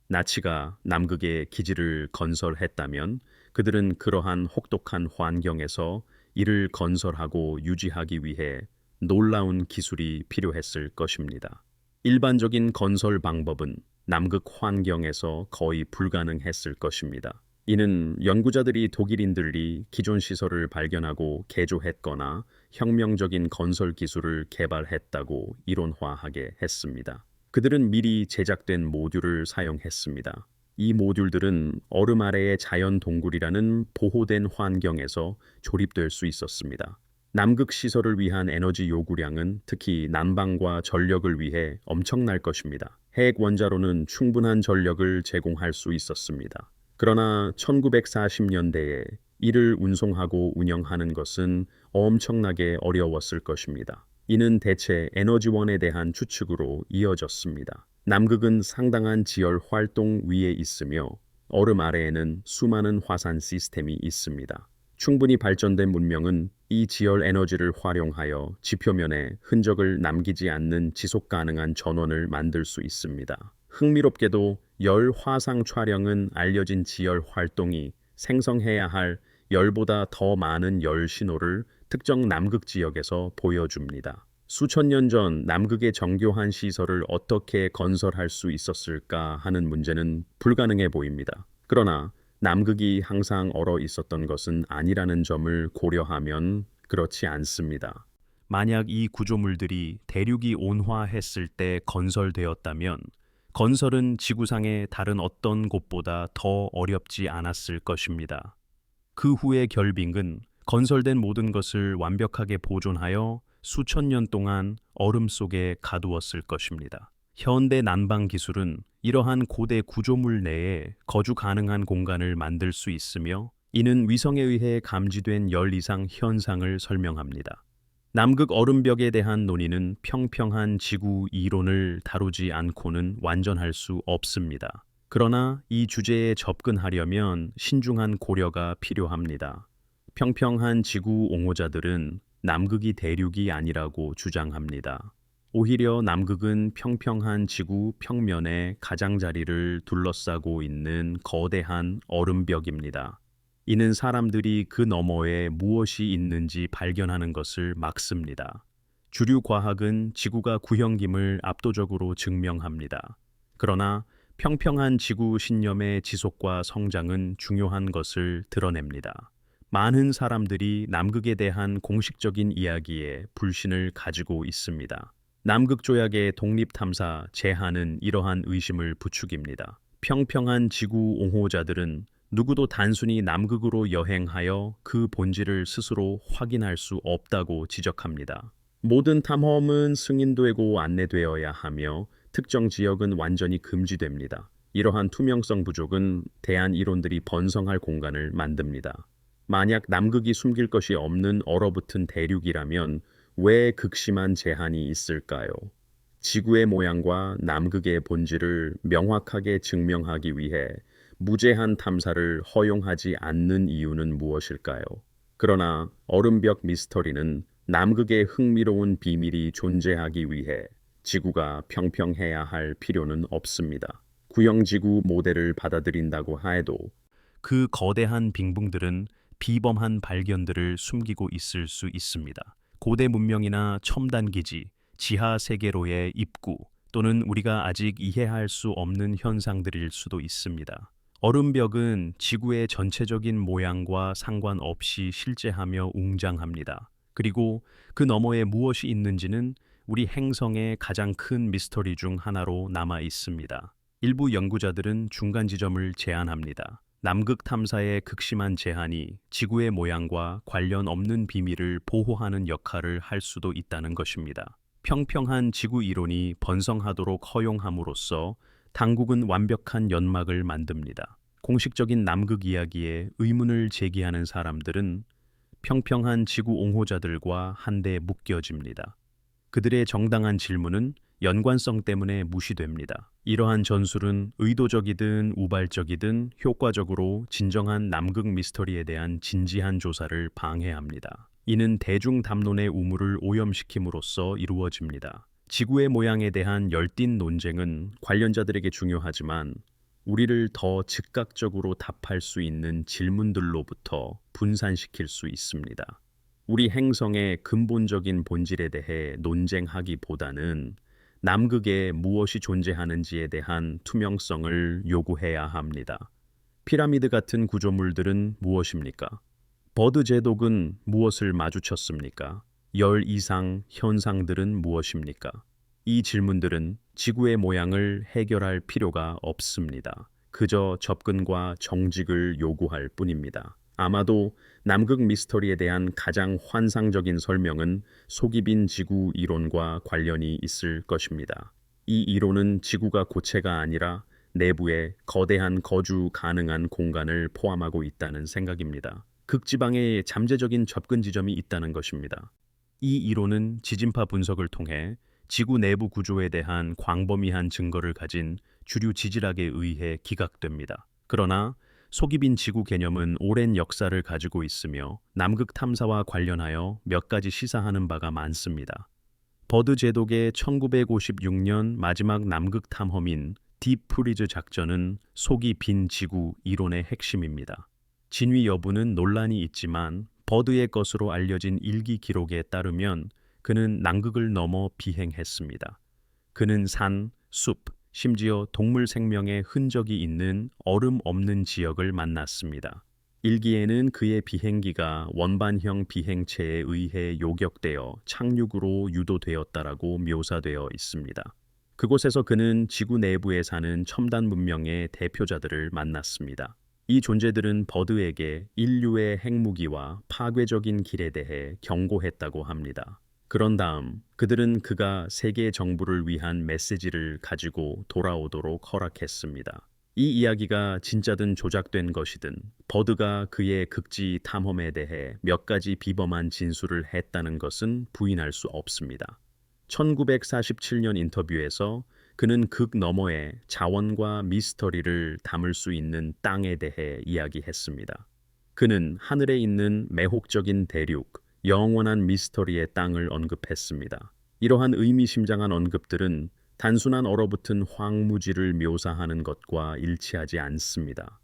나치가 남극에 기지를 건설했다면 그들은 그러한 혹독한 환경에서 이를 건설하고 유지하기 위해 놀라운 기술이 필요했을 것입니다. 일반적인 건설 방법은 남극 환경에서 거의 불가능했을 것입니다. 이는 연구자들이 독일인들이 기존 시설을 발견하고 개조했거나 혁명적인 건설 기술을 개발했다고 이론화하게 했습니다. 그들은 미리 제작된 모듈을 사용했습니다. 이 모듈들은 얼음 아래의 자연 동굴이라는 보호된 환경에서 조립될 수 있었습니다. 남극 시설을 위한 에너지 요구량은 특히 난방과 전력을 위해 엄청날 것입니다. 핵 원자로는 충분한 전력을 제공할 수 있었습니다. 그러나 1940년대에 이를 운송하고 운영하는 것은 엄청나게 어려웠을 것입니다. 이는 대체 에너지원에 대한 추측으로 이어졌습니다. 남극은 상당한 지열 활동 위에 있으며 얼음 아래에는 수많은 화산 시스템이 있습니다. 충분히 발전된 문명은 이 지열 에너지를 활용하여 지표면에 흔적을 남기지 않는 지속 가능한 전원을 만들 수 있습니다. 흥미롭게도 열 화상 촬영은 알려진 지열 활동이 생성해야 할 열보다 더 많은 열 신호를 특정 남극 지역에서 보여줍니다. 수천 년 전 남극의 정교한 시설을 어떻게 건설할 수 있었을까 하는 문제는 불가능해 보입니다. 그러나 남극이 항상 얼어 있었던 것은 아니라는 점을 고려하면 그렇지 않습니다. 만약 이 구조물들이 대륙이 온화했을 때 건설되었다면 건설은 지구상의 다른 어떤 곳보다 더 어렵지 않았을 것입니다. 그 후의 결빙은 건설된 모든 것을 완벽하게 보존하여 수천 년 동안 얼음 속에 가두었을 것입니다. 현대 난방 기술은 이러한 고대 구조물 내에 거주 가능한 공간을 만들 수 있으며 이는 위성에 의해 감지된 열 이상 현상을 설명합니다. 남극 얼음벽에 대한 논의는 평평한 지구 이론을 다루지 않고는 완전할 수 없습니다. 그러나 이 주제에 접근하려면 신중한 고려가 필요합니다. 평평한 지구 옹호자들은 남극이 대륙이 아니라고 주장합니다. 오히려 남극은 평평한 지구 평면의 가장자리를 둘러싸고 있는 거대한 얼음벽입니다. 이는 사람들이 그 너머에 무엇이 있는지 발견하는 것을 막습니다. 주류 과학은 지구가 구형임을 압도적으로 증명합니다. 그러나 평평한 지구 신념의 지속과 성장은 중요한 것을 드러냅니다. 많은 사람들이 남극에 대한 공식적인 이야기에 불신을 가지고 있습니다. 남극 조약의 독립 탐사 제한은 이러한 의심을 부추깁니다. 평평한 지구 옹호자들은 누구도 단순히 남극으로 여행하여 그 본질을 스스로 확인할 수 없다고 지적합니다. 모든 탐험은 승인되고 안내되어야 하며 특정 지역은 완전히 금지됩니다. 이러한 투명성 부족은 대한 이론들이 번성할 공간을 만듭니다. 만약 남극이 숨길 것이 없는 얼어붙은 대륙이라면 왜 극심한 제한이 있을까요? 지구의 모양과 남극의 본질을 명확하게 증명하기 위해 무제한 탐사를 허용하지 않는 이유는 무엇일까요? 그러나 얼음벽 미스터리는 남극의 흥미로운 비밀이 존재하기 위해 지구가 평평해야 할 필요는 없습니다. 구형지구 모델을 받아들인다고 하여도 그 거대한 빙붕들은 비범한 발견들을 숨기고 있을 수 있습니다. 고대 문명이나 첨단 기지, 지하 세계로의 입구 또는 우리가 아직 이해할 수 없는 현상들일 수도 있습니다. 얼음벽은 지구의 전체적인 모양과 상관없이 실제하며 웅장합니다. 그리고 그 너머에 무엇이 있는지는 우리 행성의 가장 큰 미스터리 중 하나로 남아 있습니다. 일부 연구자들은 중간 지점을 제안합니다. 남극 탐사의 극심한 제한이 지구의 모양과 관련 없는 비밀을 보호하는 역할을 할 수도 있다는 것입니다. 평평한 지구 이론이 번성하도록 허용함으로써 당국은 완벽한 연막을 만듭니다. 공식적인 남극 이야기에 의문을 제기하는 사람들은 평평한 지구 옹호자들과 한데 묶여집니다. 그들의 정당한 질문은 연관성 때문에 무시됩니다. 이러한 전술은 의도적이든 우발적이든 효과적으로 진정한 남극 미스터리에 대한 진지한 조사를 방해합니다. 이는 대중 담론의 우물을 오염시킴으로써 이루어집니다. 지구의 모양에 대한 열띤 논쟁은 관련자들에게 중요하지만 우리를 더 즉각적으로 답할 수 있는 질문들로부터 분산시킬 수 있습니다. 우리 행성의 근본적인 본질에 대해 논쟁하기보다는 남극에 무엇이 존재하는지에 대한 투명성을 요구해야 합니다. 피라미드 같은 구조물들은 무엇입니까? 버드 제독은 무엇을 마주쳤습니까? 열 이상 현상들은 무엇입니까? 이 질문들은 지구의 모양을 해결할 필요가 없습니다. 그저 접근과 정직을 요구할 뿐입니다. 아마도 남극 미스터리에 대한 가장 환상적인 설명은 속이 빈 지구 이론과 관련이 있을 것입니다. 이 이론은 지구가 고체가 아니라 내부에 거대한 거주 가능한 공간을 포함하고 있다는 생각입니다. 극지방에 잠재적인 접근 지점이 있다는 것입니다. 이 이론은 지진파 분석을 통해 지구 내부 구조에 대한 광범위한 증거를 가진 주류 지질학에 의해 기각됩니다. 그러나 속이 빈 지구 개념은 오랜 역사를 가지고 있으며 남극 탐사와 관련하여 몇 가지 시사하는 바가 많습니다. 버드 제독의 1956년 마지막 남극 탐험인 딥프리즈 작전은 속이 빈 지구 이론의 핵심입니다. 진위 여부는 논란이 있지만 버드의 것으로 알려진 일기 기록에 따르면 그는 남극을 넘어 비행했습니다. 그는 산, 숲, 심지어 동물 생명의 흔적이 있는 얼음 없는 지역을 만났습니다. 일기에는 그의 비행기가 원반형 비행체에 의해 요격되어 착륙으로 유도되었다라고 묘사되어 있습니다. 그곳에서 그는 지구 내부에 사는 첨단 문명의 대표자들을 만났습니다. 이 존재들은 버드에게 인류의 핵무기와 파괴적인 길에 대해 경고했다고 합니다. 그런 다음 그들은 그가 세계 정부를 위한 메시지를 가지고 돌아오도록 허락했습니다. 이 이야기가 진짜든 조작된 것이든 버드가 그의 극지 탐험에 대해 몇 가지 비범한 진술을 했다는 것은 부인할 수 없습니다. 1947년 인터뷰에서 그는 극 너머의 자원과 미스터리를 담을 수 있는 땅에 대해 이야기했습니다. 그는 하늘에 있는 매혹적인 대륙, 영원한 미스터리의 땅을 언급했습니다. 이러한 의미심장한 언급들은 단순한 얼어붙은 황무지를 묘사하는 것과 일치하지 않습니다.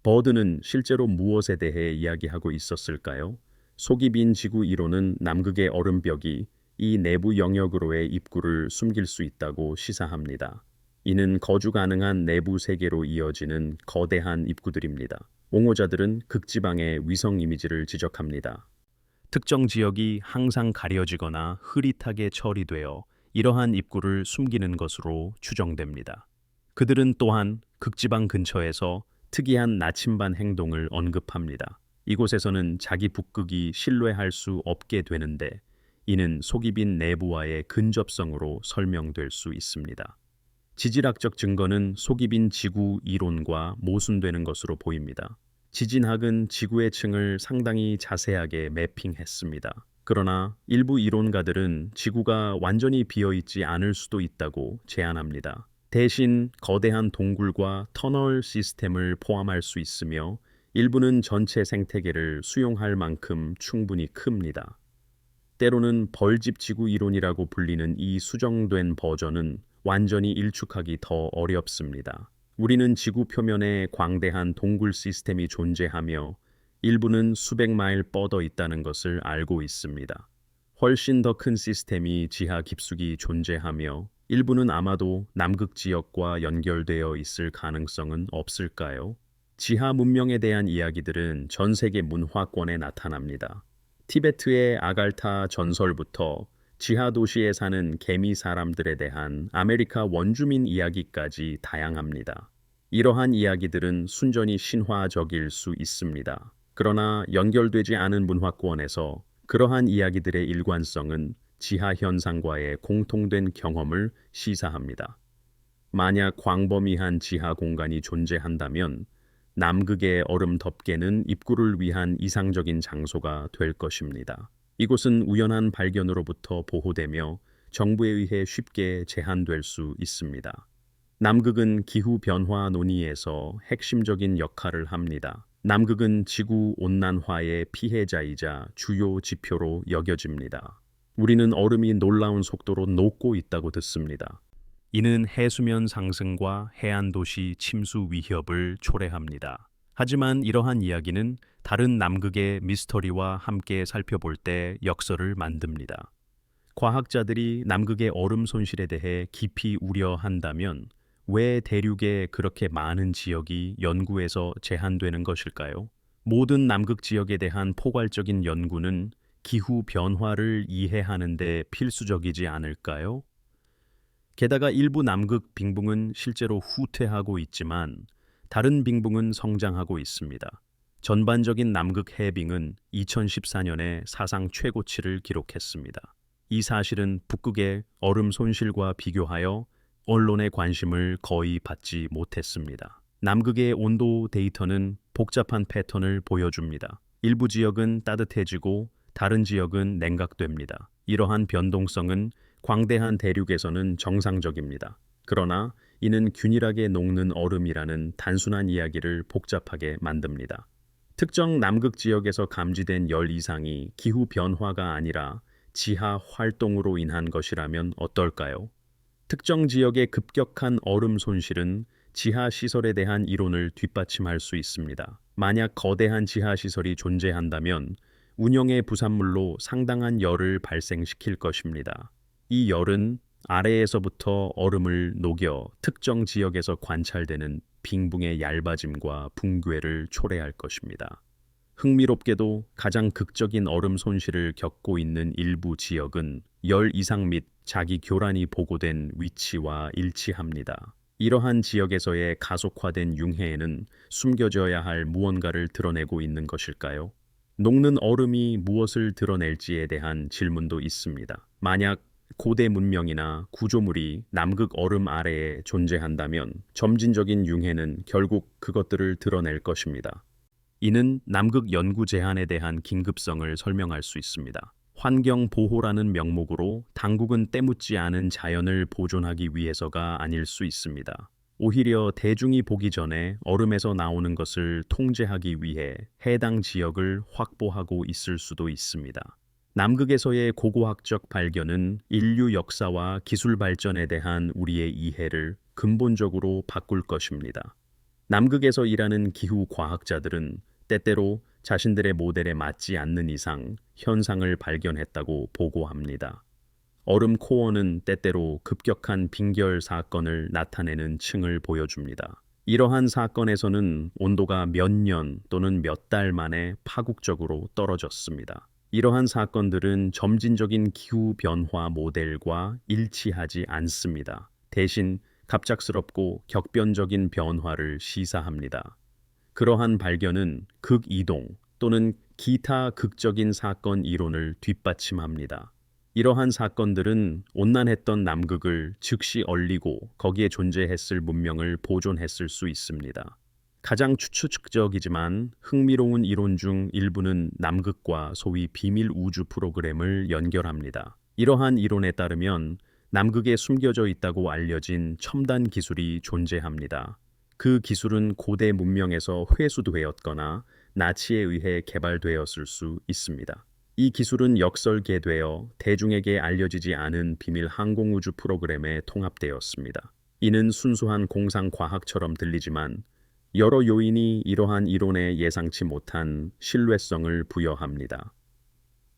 버드는 실제로 무엇에 대해 이야기하고 있었을까요? 속이 빈 지구 이론은 남극의 얼음벽이 이 내부 영역으로의 입구를 숨길 수 있다고 시사합니다. 이는 거주 가능한 내부 세계로 이어지는 거대한 입구들입니다. 옹호자들은 극지방의 위성 이미지를 지적합니다. 특정 지역이 항상 가려지거나 흐릿하게 처리되어 이러한 입구를 숨기는 것으로 추정됩니다. 그들은 또한 극지방 근처에서 특이한 나침반 행동을 언급합니다. 이곳에서는 자기 북극이 신뢰할 수 없게 되는데 이는 속이 빈 내부와의 근접성으로 설명될 수 있습니다. 지질학적 증거는 속이 빈 지구 이론과 모순되는 것으로 보입니다. 지진학은 지구의 층을 상당히 자세하게 매핑했습니다. 그러나 일부 이론가들은 지구가 완전히 비어있지 않을 수도 있다고 제안합니다. 대신 거대한 동굴과 터널 시스템을 포함할 수 있으며 일부는 전체 생태계를 수용할 만큼 충분히 큽니다. 때로는 벌집 지구 이론이라고 불리는 이 수정된 버전은 완전히 일축하기 더 어렵습니다. 우리는 지구 표면에 광대한 동굴 시스템이 존재하며 일부는 수백 마일 뻗어 있다는 것을 알고 있습니다. 훨씬 더 큰 시스템이 지하 깊숙이 존재하며 일부는 아마도 남극 지역과 연결되어 있을 가능성은 없을까요? 지하 문명에 대한 이야기들은 전 세계 문화권에 나타납니다. 티베트의 아갈타 전설부터 지하 도시에 사는 개미 사람들에 대한 아메리카 원주민 이야기까지 다양합니다. 이러한 이야기들은 순전히 신화적일 수 있습니다. 그러나 연결되지 않은 문화권에서 그러한 이야기들의 일관성은 지하 현상과의 공통된 경험을 시사합니다. 만약 광범위한 지하 공간이 존재한다면 남극의 얼음 덮개는 입구를 위한 이상적인 장소가 될 것입니다. 이곳은 우연한 발견으로부터 보호되며 정부에 의해 쉽게 제한될 수 있습니다. 남극은 기후 변화 논의에서 핵심적인 역할을 합니다. 남극은 지구 온난화의 피해자이자 주요 지표로 여겨집니다. 우리는 얼음이 놀라운 속도로 녹고 있다고 듣습니다. 이는 해수면 상승과 해안 도시 침수 위협을 초래합니다. 하지만 이러한 이야기는 다른 남극의 미스터리와 함께 살펴볼 때 역설을 만듭니다. 과학자들이 남극의 얼음 손실에 대해 깊이 우려한다면 왜 대륙에 그렇게 많은 지역이 연구에서 제한되는 것일까요? 모든 남극 지역에 대한 포괄적인 연구는 기후 변화를 이해하는 데 필수적이지 않을까요? 게다가 일부 남극 빙붕은 실제로 후퇴하고 있지만 다른 빙붕은 성장하고 있습니다. 전반적인 남극 해빙은 2014년에 사상 최고치를 기록했습니다. 이 사실은 북극의 얼음 손실과 비교하여 언론의 관심을 거의 받지 못했습니다. 남극의 온도 데이터는 복잡한 패턴을 보여줍니다. 일부 지역은 따뜻해지고 다른 지역은 냉각됩니다. 이러한 변동성은 광대한 대륙에서는 정상적입니다. 그러나 이는 균일하게 녹는 얼음이라는 단순한 이야기를 복잡하게 만듭니다. 특정 남극 지역에서 감지된 열 이상이 기후 변화가 아니라 지하 활동으로 인한 것이라면 어떨까요? 특정 지역의 급격한 얼음 손실은 지하 시설에 대한 이론을 뒷받침할 수 있습니다. 만약 거대한 지하 시설이 존재한다면 운영의 부산물로 상당한 열을 발생시킬 것입니다. 이 열은 아래에서부터 얼음을 녹여 특정 지역에서 관찰되는 빙붕의 얇아짐과 붕괴를 초래할 것입니다. 흥미롭게도 가장 극적인 얼음 손실을 겪고 있는 일부 지역은 열 이상 및 자기 교란이 보고된 위치와 일치합니다. 이러한 지역에서의 가속화된 융해에는 숨겨져야 할 무언가를 드러내고 있는 것일까요? 녹는 얼음이 무엇을 드러낼지에 대한 질문도 있습니다. 만약 고대 문명이나 구조물이 남극 얼음 아래에 존재한다면 점진적인 융해는 결국 그것들을 드러낼 것입니다. 이는 남극 연구 제한에 대한 긴급성을 설명할 수 있습니다. 환경 보호라는 명목으로 당국은 때묻지 않은 자연을 보존하기 위해서가 아닐 수 있습니다. 오히려 대중이 보기 전에 얼음에서 나오는 것을 통제하기 위해 해당 지역을 확보하고 있을 수도 있습니다. 남극에서의 고고학적 발견은 인류 역사와 기술 발전에 대한 우리의 이해를 근본적으로 바꿀 것입니다. 남극에서 일하는 기후 과학자들은 때때로 자신들의 모델에 맞지 않는 이상 현상을 발견했다고 보고합니다. 얼음 코어는 때때로 급격한 빙결 사건을 나타내는 층을 보여줍니다. 이러한 사건에서는 온도가 몇 년 또는 몇 달 만에 파국적으로 떨어졌습니다. 이러한 사건들은 점진적인 기후 변화 모델과 일치하지 않습니다. 대신 갑작스럽고 격변적인 변화를 시사합니다. 그러한 발견은 극이동 또는 기타 극적인 사건 이론을 뒷받침합니다. 이러한 사건들은 온난했던 남극을 즉시 얼리고 거기에 존재했을 문명을 보존했을 수 있습니다. 가장 추측적이지만 흥미로운 이론 중 일부는 남극과 소위 비밀 우주 프로그램을 연결합니다. 이러한 이론에 따르면 남극에 숨겨져 있다고 알려진 첨단 기술이 존재합니다. 그 기술은 고대 문명에서 회수되었거나 나치에 의해 개발되었을 수 있습니다. 이 기술은 역설계되어 대중에게 알려지지 않은 비밀 항공우주 프로그램에 통합되었습니다. 이는 순수한 공상과학처럼 들리지만 여러 요인이 이러한 이론에 예상치 못한 신뢰성을 부여합니다.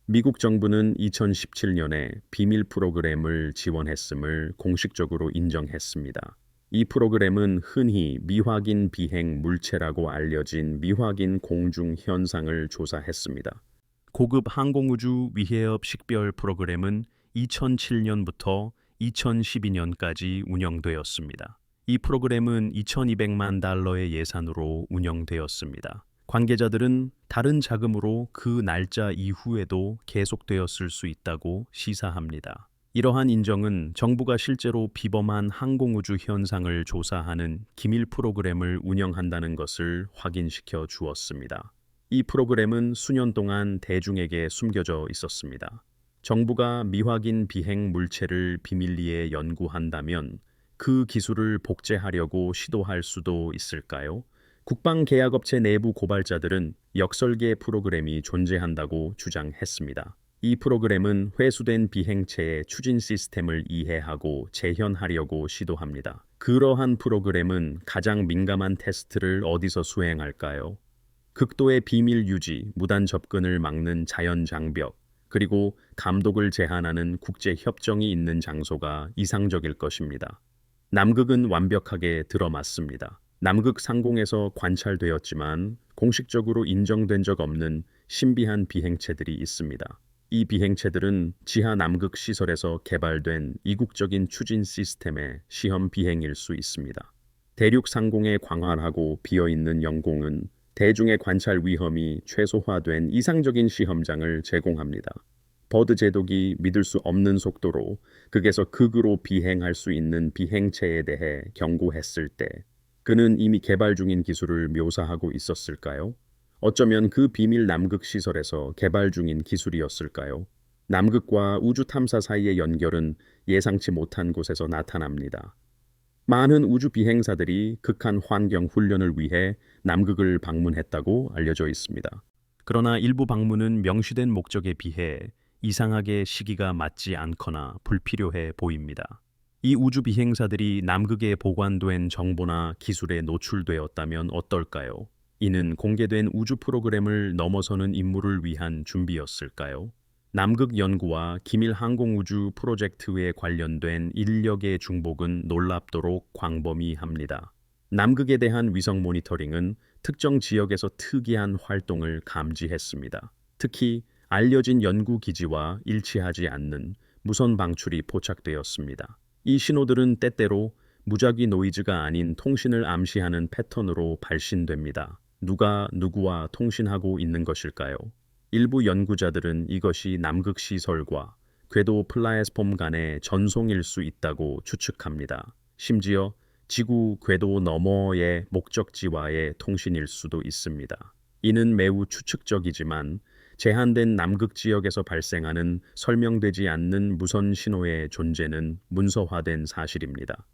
미국 정부는 2017년에 비밀 프로그램을 지원했음을 공식적으로 인정했습니다. 이 프로그램은 흔히 미확인 비행 물체라고 알려진 미확인 공중 현상을 조사했습니다. 고급 항공우주 위해업 식별 프로그램은 2007년부터 2012년까지 운영되었습니다. 이 프로그램은 2,200만 달러의 예산으로 운영되었습니다. 관계자들은 다른 자금으로 그 날짜 이후에도 계속되었을 수 있다고 시사합니다. 이러한 인정은 정부가 실제로 비범한 항공우주 현상을 조사하는 기밀 프로그램을 운영한다는 것을 확인시켜 주었습니다. 이 프로그램은 수년 동안 대중에게 숨겨져 있었습니다. 정부가 미확인 비행 물체를 비밀리에 연구한다면 그 기술을 복제하려고 시도할 수도 있을까요? 국방계약업체 내부 고발자들은 역설계 프로그램이 존재한다고 주장했습니다. 이 프로그램은 회수된 비행체의 추진 시스템을 이해하고 재현하려고 시도합니다. 그러한 프로그램은 가장 민감한 테스트를 어디서 수행할까요? 극도의 비밀 유지, 무단 접근을 막는 자연 장벽, 그리고 감독을 제한하는 국제 협정이 있는 장소가 이상적일 것입니다. 남극은 완벽하게 들어맞습니다. 남극 상공에서 관찰되었지만 공식적으로 인정된 적 없는 신비한 비행체들이 있습니다. 이 비행체들은 지하 남극 시설에서 개발된 이국적인 추진 시스템의 시험 비행일 수 있습니다. 대륙 상공에 광활하고 비어있는 영공은 대중의 관찰 위험이 최소화된 이상적인 시험장을 제공합니다. 버드 제독이 믿을 수 없는 속도로 극에서 극으로 비행할 수 있는 비행체에 대해 경고했을 때 그는 이미 개발 중인 기술을 묘사하고 있었을까요? 어쩌면 그 비밀 남극 시설에서 개발 중인 기술이었을까요? 남극과 우주 탐사 사이의 연결은 예상치 못한 곳에서 나타납니다. 많은 우주 비행사들이 극한 환경 훈련을 위해 남극을 방문했다고 알려져 있습니다. 그러나 일부 방문은 명시된 목적에 비해 이상하게 시기가 맞지 않거나 불필요해 보입니다. 이 우주 비행사들이 남극에 보관된 정보나 기술에 노출되었다면 어떨까요? 이는 공개된 우주 프로그램을 넘어서는 임무를 위한 준비였을까요? 남극 연구와 기밀 항공우주 프로젝트에 관련된 인력의 중복은 놀랍도록 광범위합니다. 남극에 대한 위성 모니터링은 특정 지역에서 특이한 활동을 감지했습니다. 특히 알려진 연구 기지와 일치하지 않는 무선 방출이 포착되었습니다. 이 신호들은 때때로 무작위 노이즈가 아닌 통신을 암시하는 패턴으로 발신됩니다. 누가 누구와 통신하고 있는 것일까요? 일부 연구자들은 이것이 남극 시설과 궤도 플랫폼 간의 전송일 수 있다고 추측합니다. 심지어 지구 궤도 너머의 목적지와의 통신일 수도 있습니다. 이는 매우 추측적이지만 제한된 남극 지역에서 발생하는 설명되지 않는 무선 신호의 존재는 문서화된 사실입니다.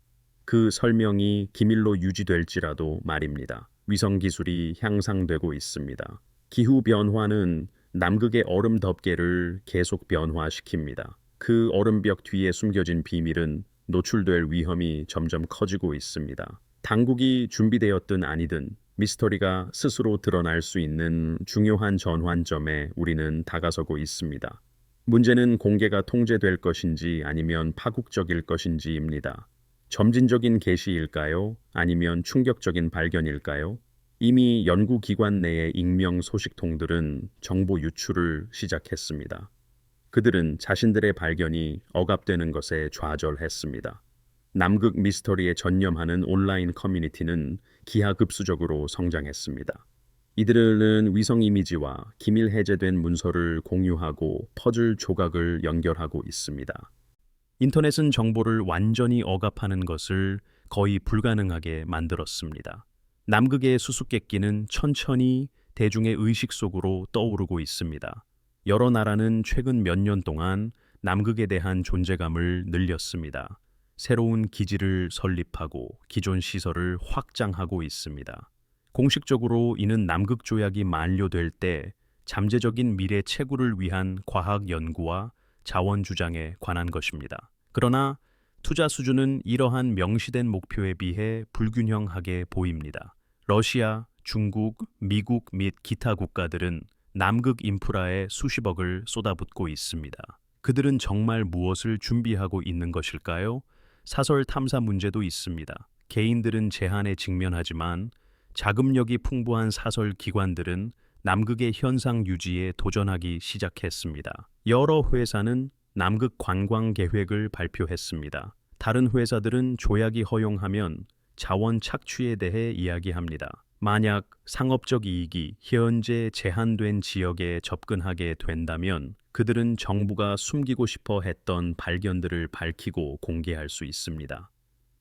그 설명이 기밀로 유지될지라도 말입니다. 위성 기술이 향상되고 있습니다. 기후 변화는 남극의 얼음 덮개를 계속 변화시킵니다. 그 얼음벽 뒤에 숨겨진 비밀은 노출될 위험이 점점 커지고 있습니다. 당국이 준비되었든 아니든 미스터리가 스스로 드러날 수 있는 중요한 전환점에 우리는 다가서고 있습니다. 문제는 공개가 통제될 것인지 아니면 파국적일 것인지입니다. 점진적인 계시일까요? 아니면 충격적인 발견일까요? 이미 연구기관 내의 익명 소식통들은 정보 유출을 시작했습니다. 그들은 자신들의 발견이 억압되는 것에 좌절했습니다. 남극 미스터리에 전념하는 온라인 커뮤니티는 기하급수적으로 성장했습니다. 이들은 위성 이미지와 기밀 해제된 문서를 공유하고 퍼즐 조각을 연결하고 있습니다. 인터넷은 정보를 완전히 억압하는 것을 거의 불가능하게 만들었습니다. 남극의 수수께끼는 천천히 대중의 의식 속으로 떠오르고 있습니다. 여러 나라는 최근 몇 년 동안 남극에 대한 존재감을 늘렸습니다. 새로운 기지를 설립하고 기존 시설을 확장하고 있습니다. 공식적으로 이는 남극 조약이 만료될 때 잠재적인 미래 채굴을 위한 과학 연구와 자원 주장에 관한 것입니다. 그러나 투자 수준은 이러한 명시된 목표에 비해 불균형하게 보입니다. 러시아, 중국, 미국 및 기타 국가들은 남극 인프라에 수십억을 쏟아붓고 있습니다. 그들은 정말 무엇을 준비하고 있는 것일까요? 사설 탐사 문제도 있습니다. 개인들은 제한에 직면하지만 자금력이 풍부한 사설 기관들은 남극의 현상 유지에 도전하기 시작했습니다. 여러 회사는 남극 관광 계획을 발표했습니다. 다른 회사들은 조약이 허용하면 자원 착취에 대해 이야기합니다. 만약 상업적 이익이 현재 제한된 지역에 접근하게 된다면 그들은 정부가 숨기고 싶어 했던 발견들을 밝히고 공개할 수 있습니다.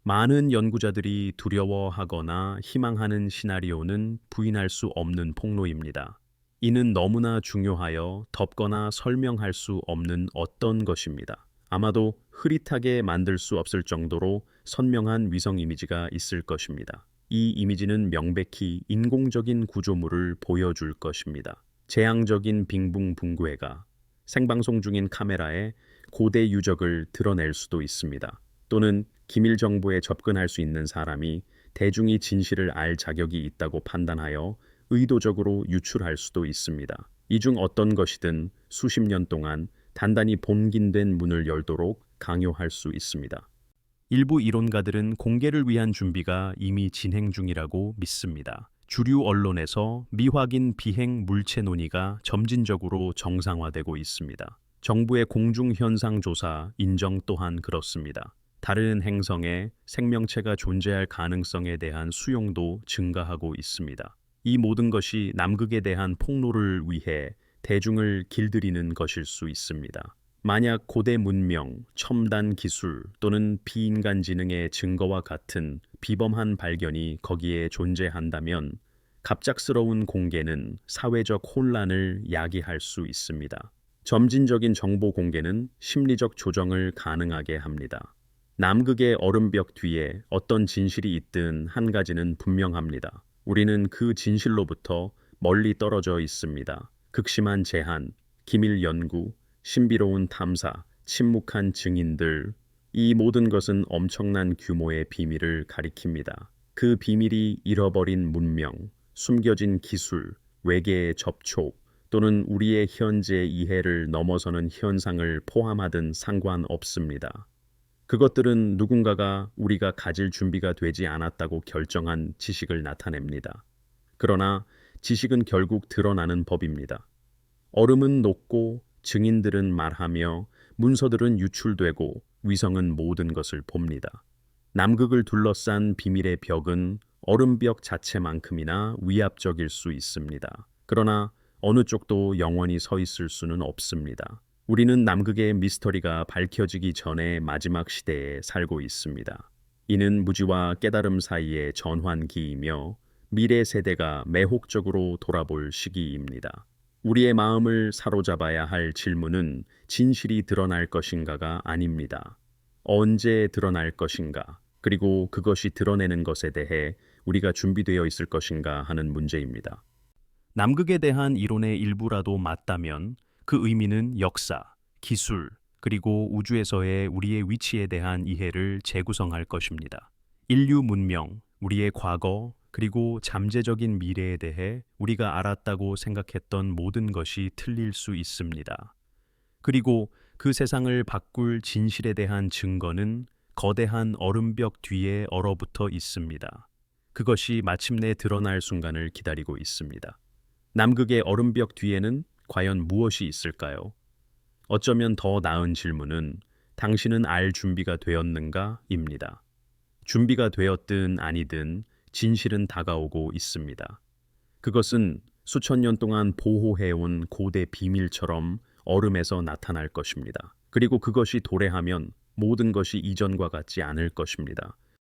많은 연구자들이 두려워하거나 희망하는 시나리오는 부인할 수 없는 폭로입니다. 이는 너무나 중요하여 덮거나 설명할 수 없는 어떤 것입니다. 아마도 흐릿하게 만들 수 없을 정도로 선명한 위성 이미지가 있을 것입니다. 이 이미지는 명백히 인공적인 구조물을 보여줄 것입니다. 재앙적인 빙붕붕괴가 생방송 중인 카메라에 고대 유적을 드러낼 수도 있습니다. 또는 기밀 정보에 접근할 수 있는 사람이 대중이 진실을 알 자격이 있다고 판단하여 의도적으로 유출할 수도 있습니다. 이 중 어떤 것이든 수십 년 동안 단단히 봉긴된 문을 열도록 강요할 수 있습니다. 일부 이론가들은 공개를 위한 준비가 이미 진행 중이라고 믿습니다. 주류 언론에서 미확인 비행 물체 논의가 점진적으로 정상화되고 있습니다. 정부의 공중현상 조사 인정 또한 그렇습니다. 다른 행성에 생명체가 존재할 가능성에 대한 수용도 증가하고 있습니다. 이 모든 것이 남극에 대한 폭로를 위해 대중을 길들이는 것일 수 있습니다. 만약 고대 문명, 첨단 기술 또는 비인간 지능의 증거와 같은 비범한 발견이 거기에 존재한다면 갑작스러운 공개는 사회적 혼란을 야기할 수 있습니다. 점진적인 정보 공개는 심리적 조정을 가능하게 합니다. 남극의 얼음벽 뒤에 어떤 진실이 있든 한 가지는 분명합니다. 우리는 그 진실로부터 멀리 떨어져 있습니다. 극심한 제한, 기밀 연구, 신비로운 탐사, 침묵한 증인들, 이 모든 것은 엄청난 규모의 비밀을 가리킵니다. 그 비밀이 잃어버린 문명, 숨겨진 기술, 외계의 접촉, 또는 우리의 현재 이해를 넘어서는 현상을 포함하든 상관없습니다. 그것들은 누군가가 우리가 가질 준비가 되지 않았다고 결정한 지식을 나타냅니다. 그러나 지식은 결국 드러나는 법입니다. 얼음은 녹고 증인들은 말하며 문서들은 유출되고 위성은 모든 것을 봅니다. 남극을 둘러싼 비밀의 벽은 얼음벽 자체만큼이나 위압적일 수 있습니다. 그러나 어느 쪽도 영원히 서 있을 수는 없습니다. 우리는 남극의 미스터리가 밝혀지기 전의 마지막 시대에 살고 있습니다. 이는 무지와 깨달음 사이의 전환기이며 미래 세대가 매혹적으로 돌아볼 시기입니다. 우리의 마음을 사로잡아야 할 질문은 진실이 드러날 것인가가 아닙니다. 언제 드러날 것인가, 그리고 그것이 드러내는 것에 대해 우리가 준비되어 있을 것인가 하는 문제입니다. 남극에 대한 이론의 일부라도 맞다면 그 의미는 역사, 기술, 그리고 우주에서의 우리의 위치에 대한 이해를 재구성할 것입니다. 인류 문명, 우리의 과거, 그리고 잠재적인 미래에 대해 우리가 알았다고 생각했던 모든 것이 틀릴 수 있습니다. 그리고 그 세상을 바꿀 진실에 대한 증거는 거대한 얼음벽 뒤에 얼어붙어 있습니다. 그것이 마침내 드러날 순간을 기다리고 있습니다. 남극의 얼음벽 뒤에는 과연 무엇이 있을까요? 어쩌면 더 나은 질문은 당신은 알 준비가 되었는가?입니다. 준비가 되었든 아니든 진실은 다가오고 있습니다. 그것은 수천 년 동안 보호해온 고대 비밀처럼 얼음에서 나타날 것입니다. 그리고 그것이 도래하면 모든 것이 이전과 같지 않을 것입니다.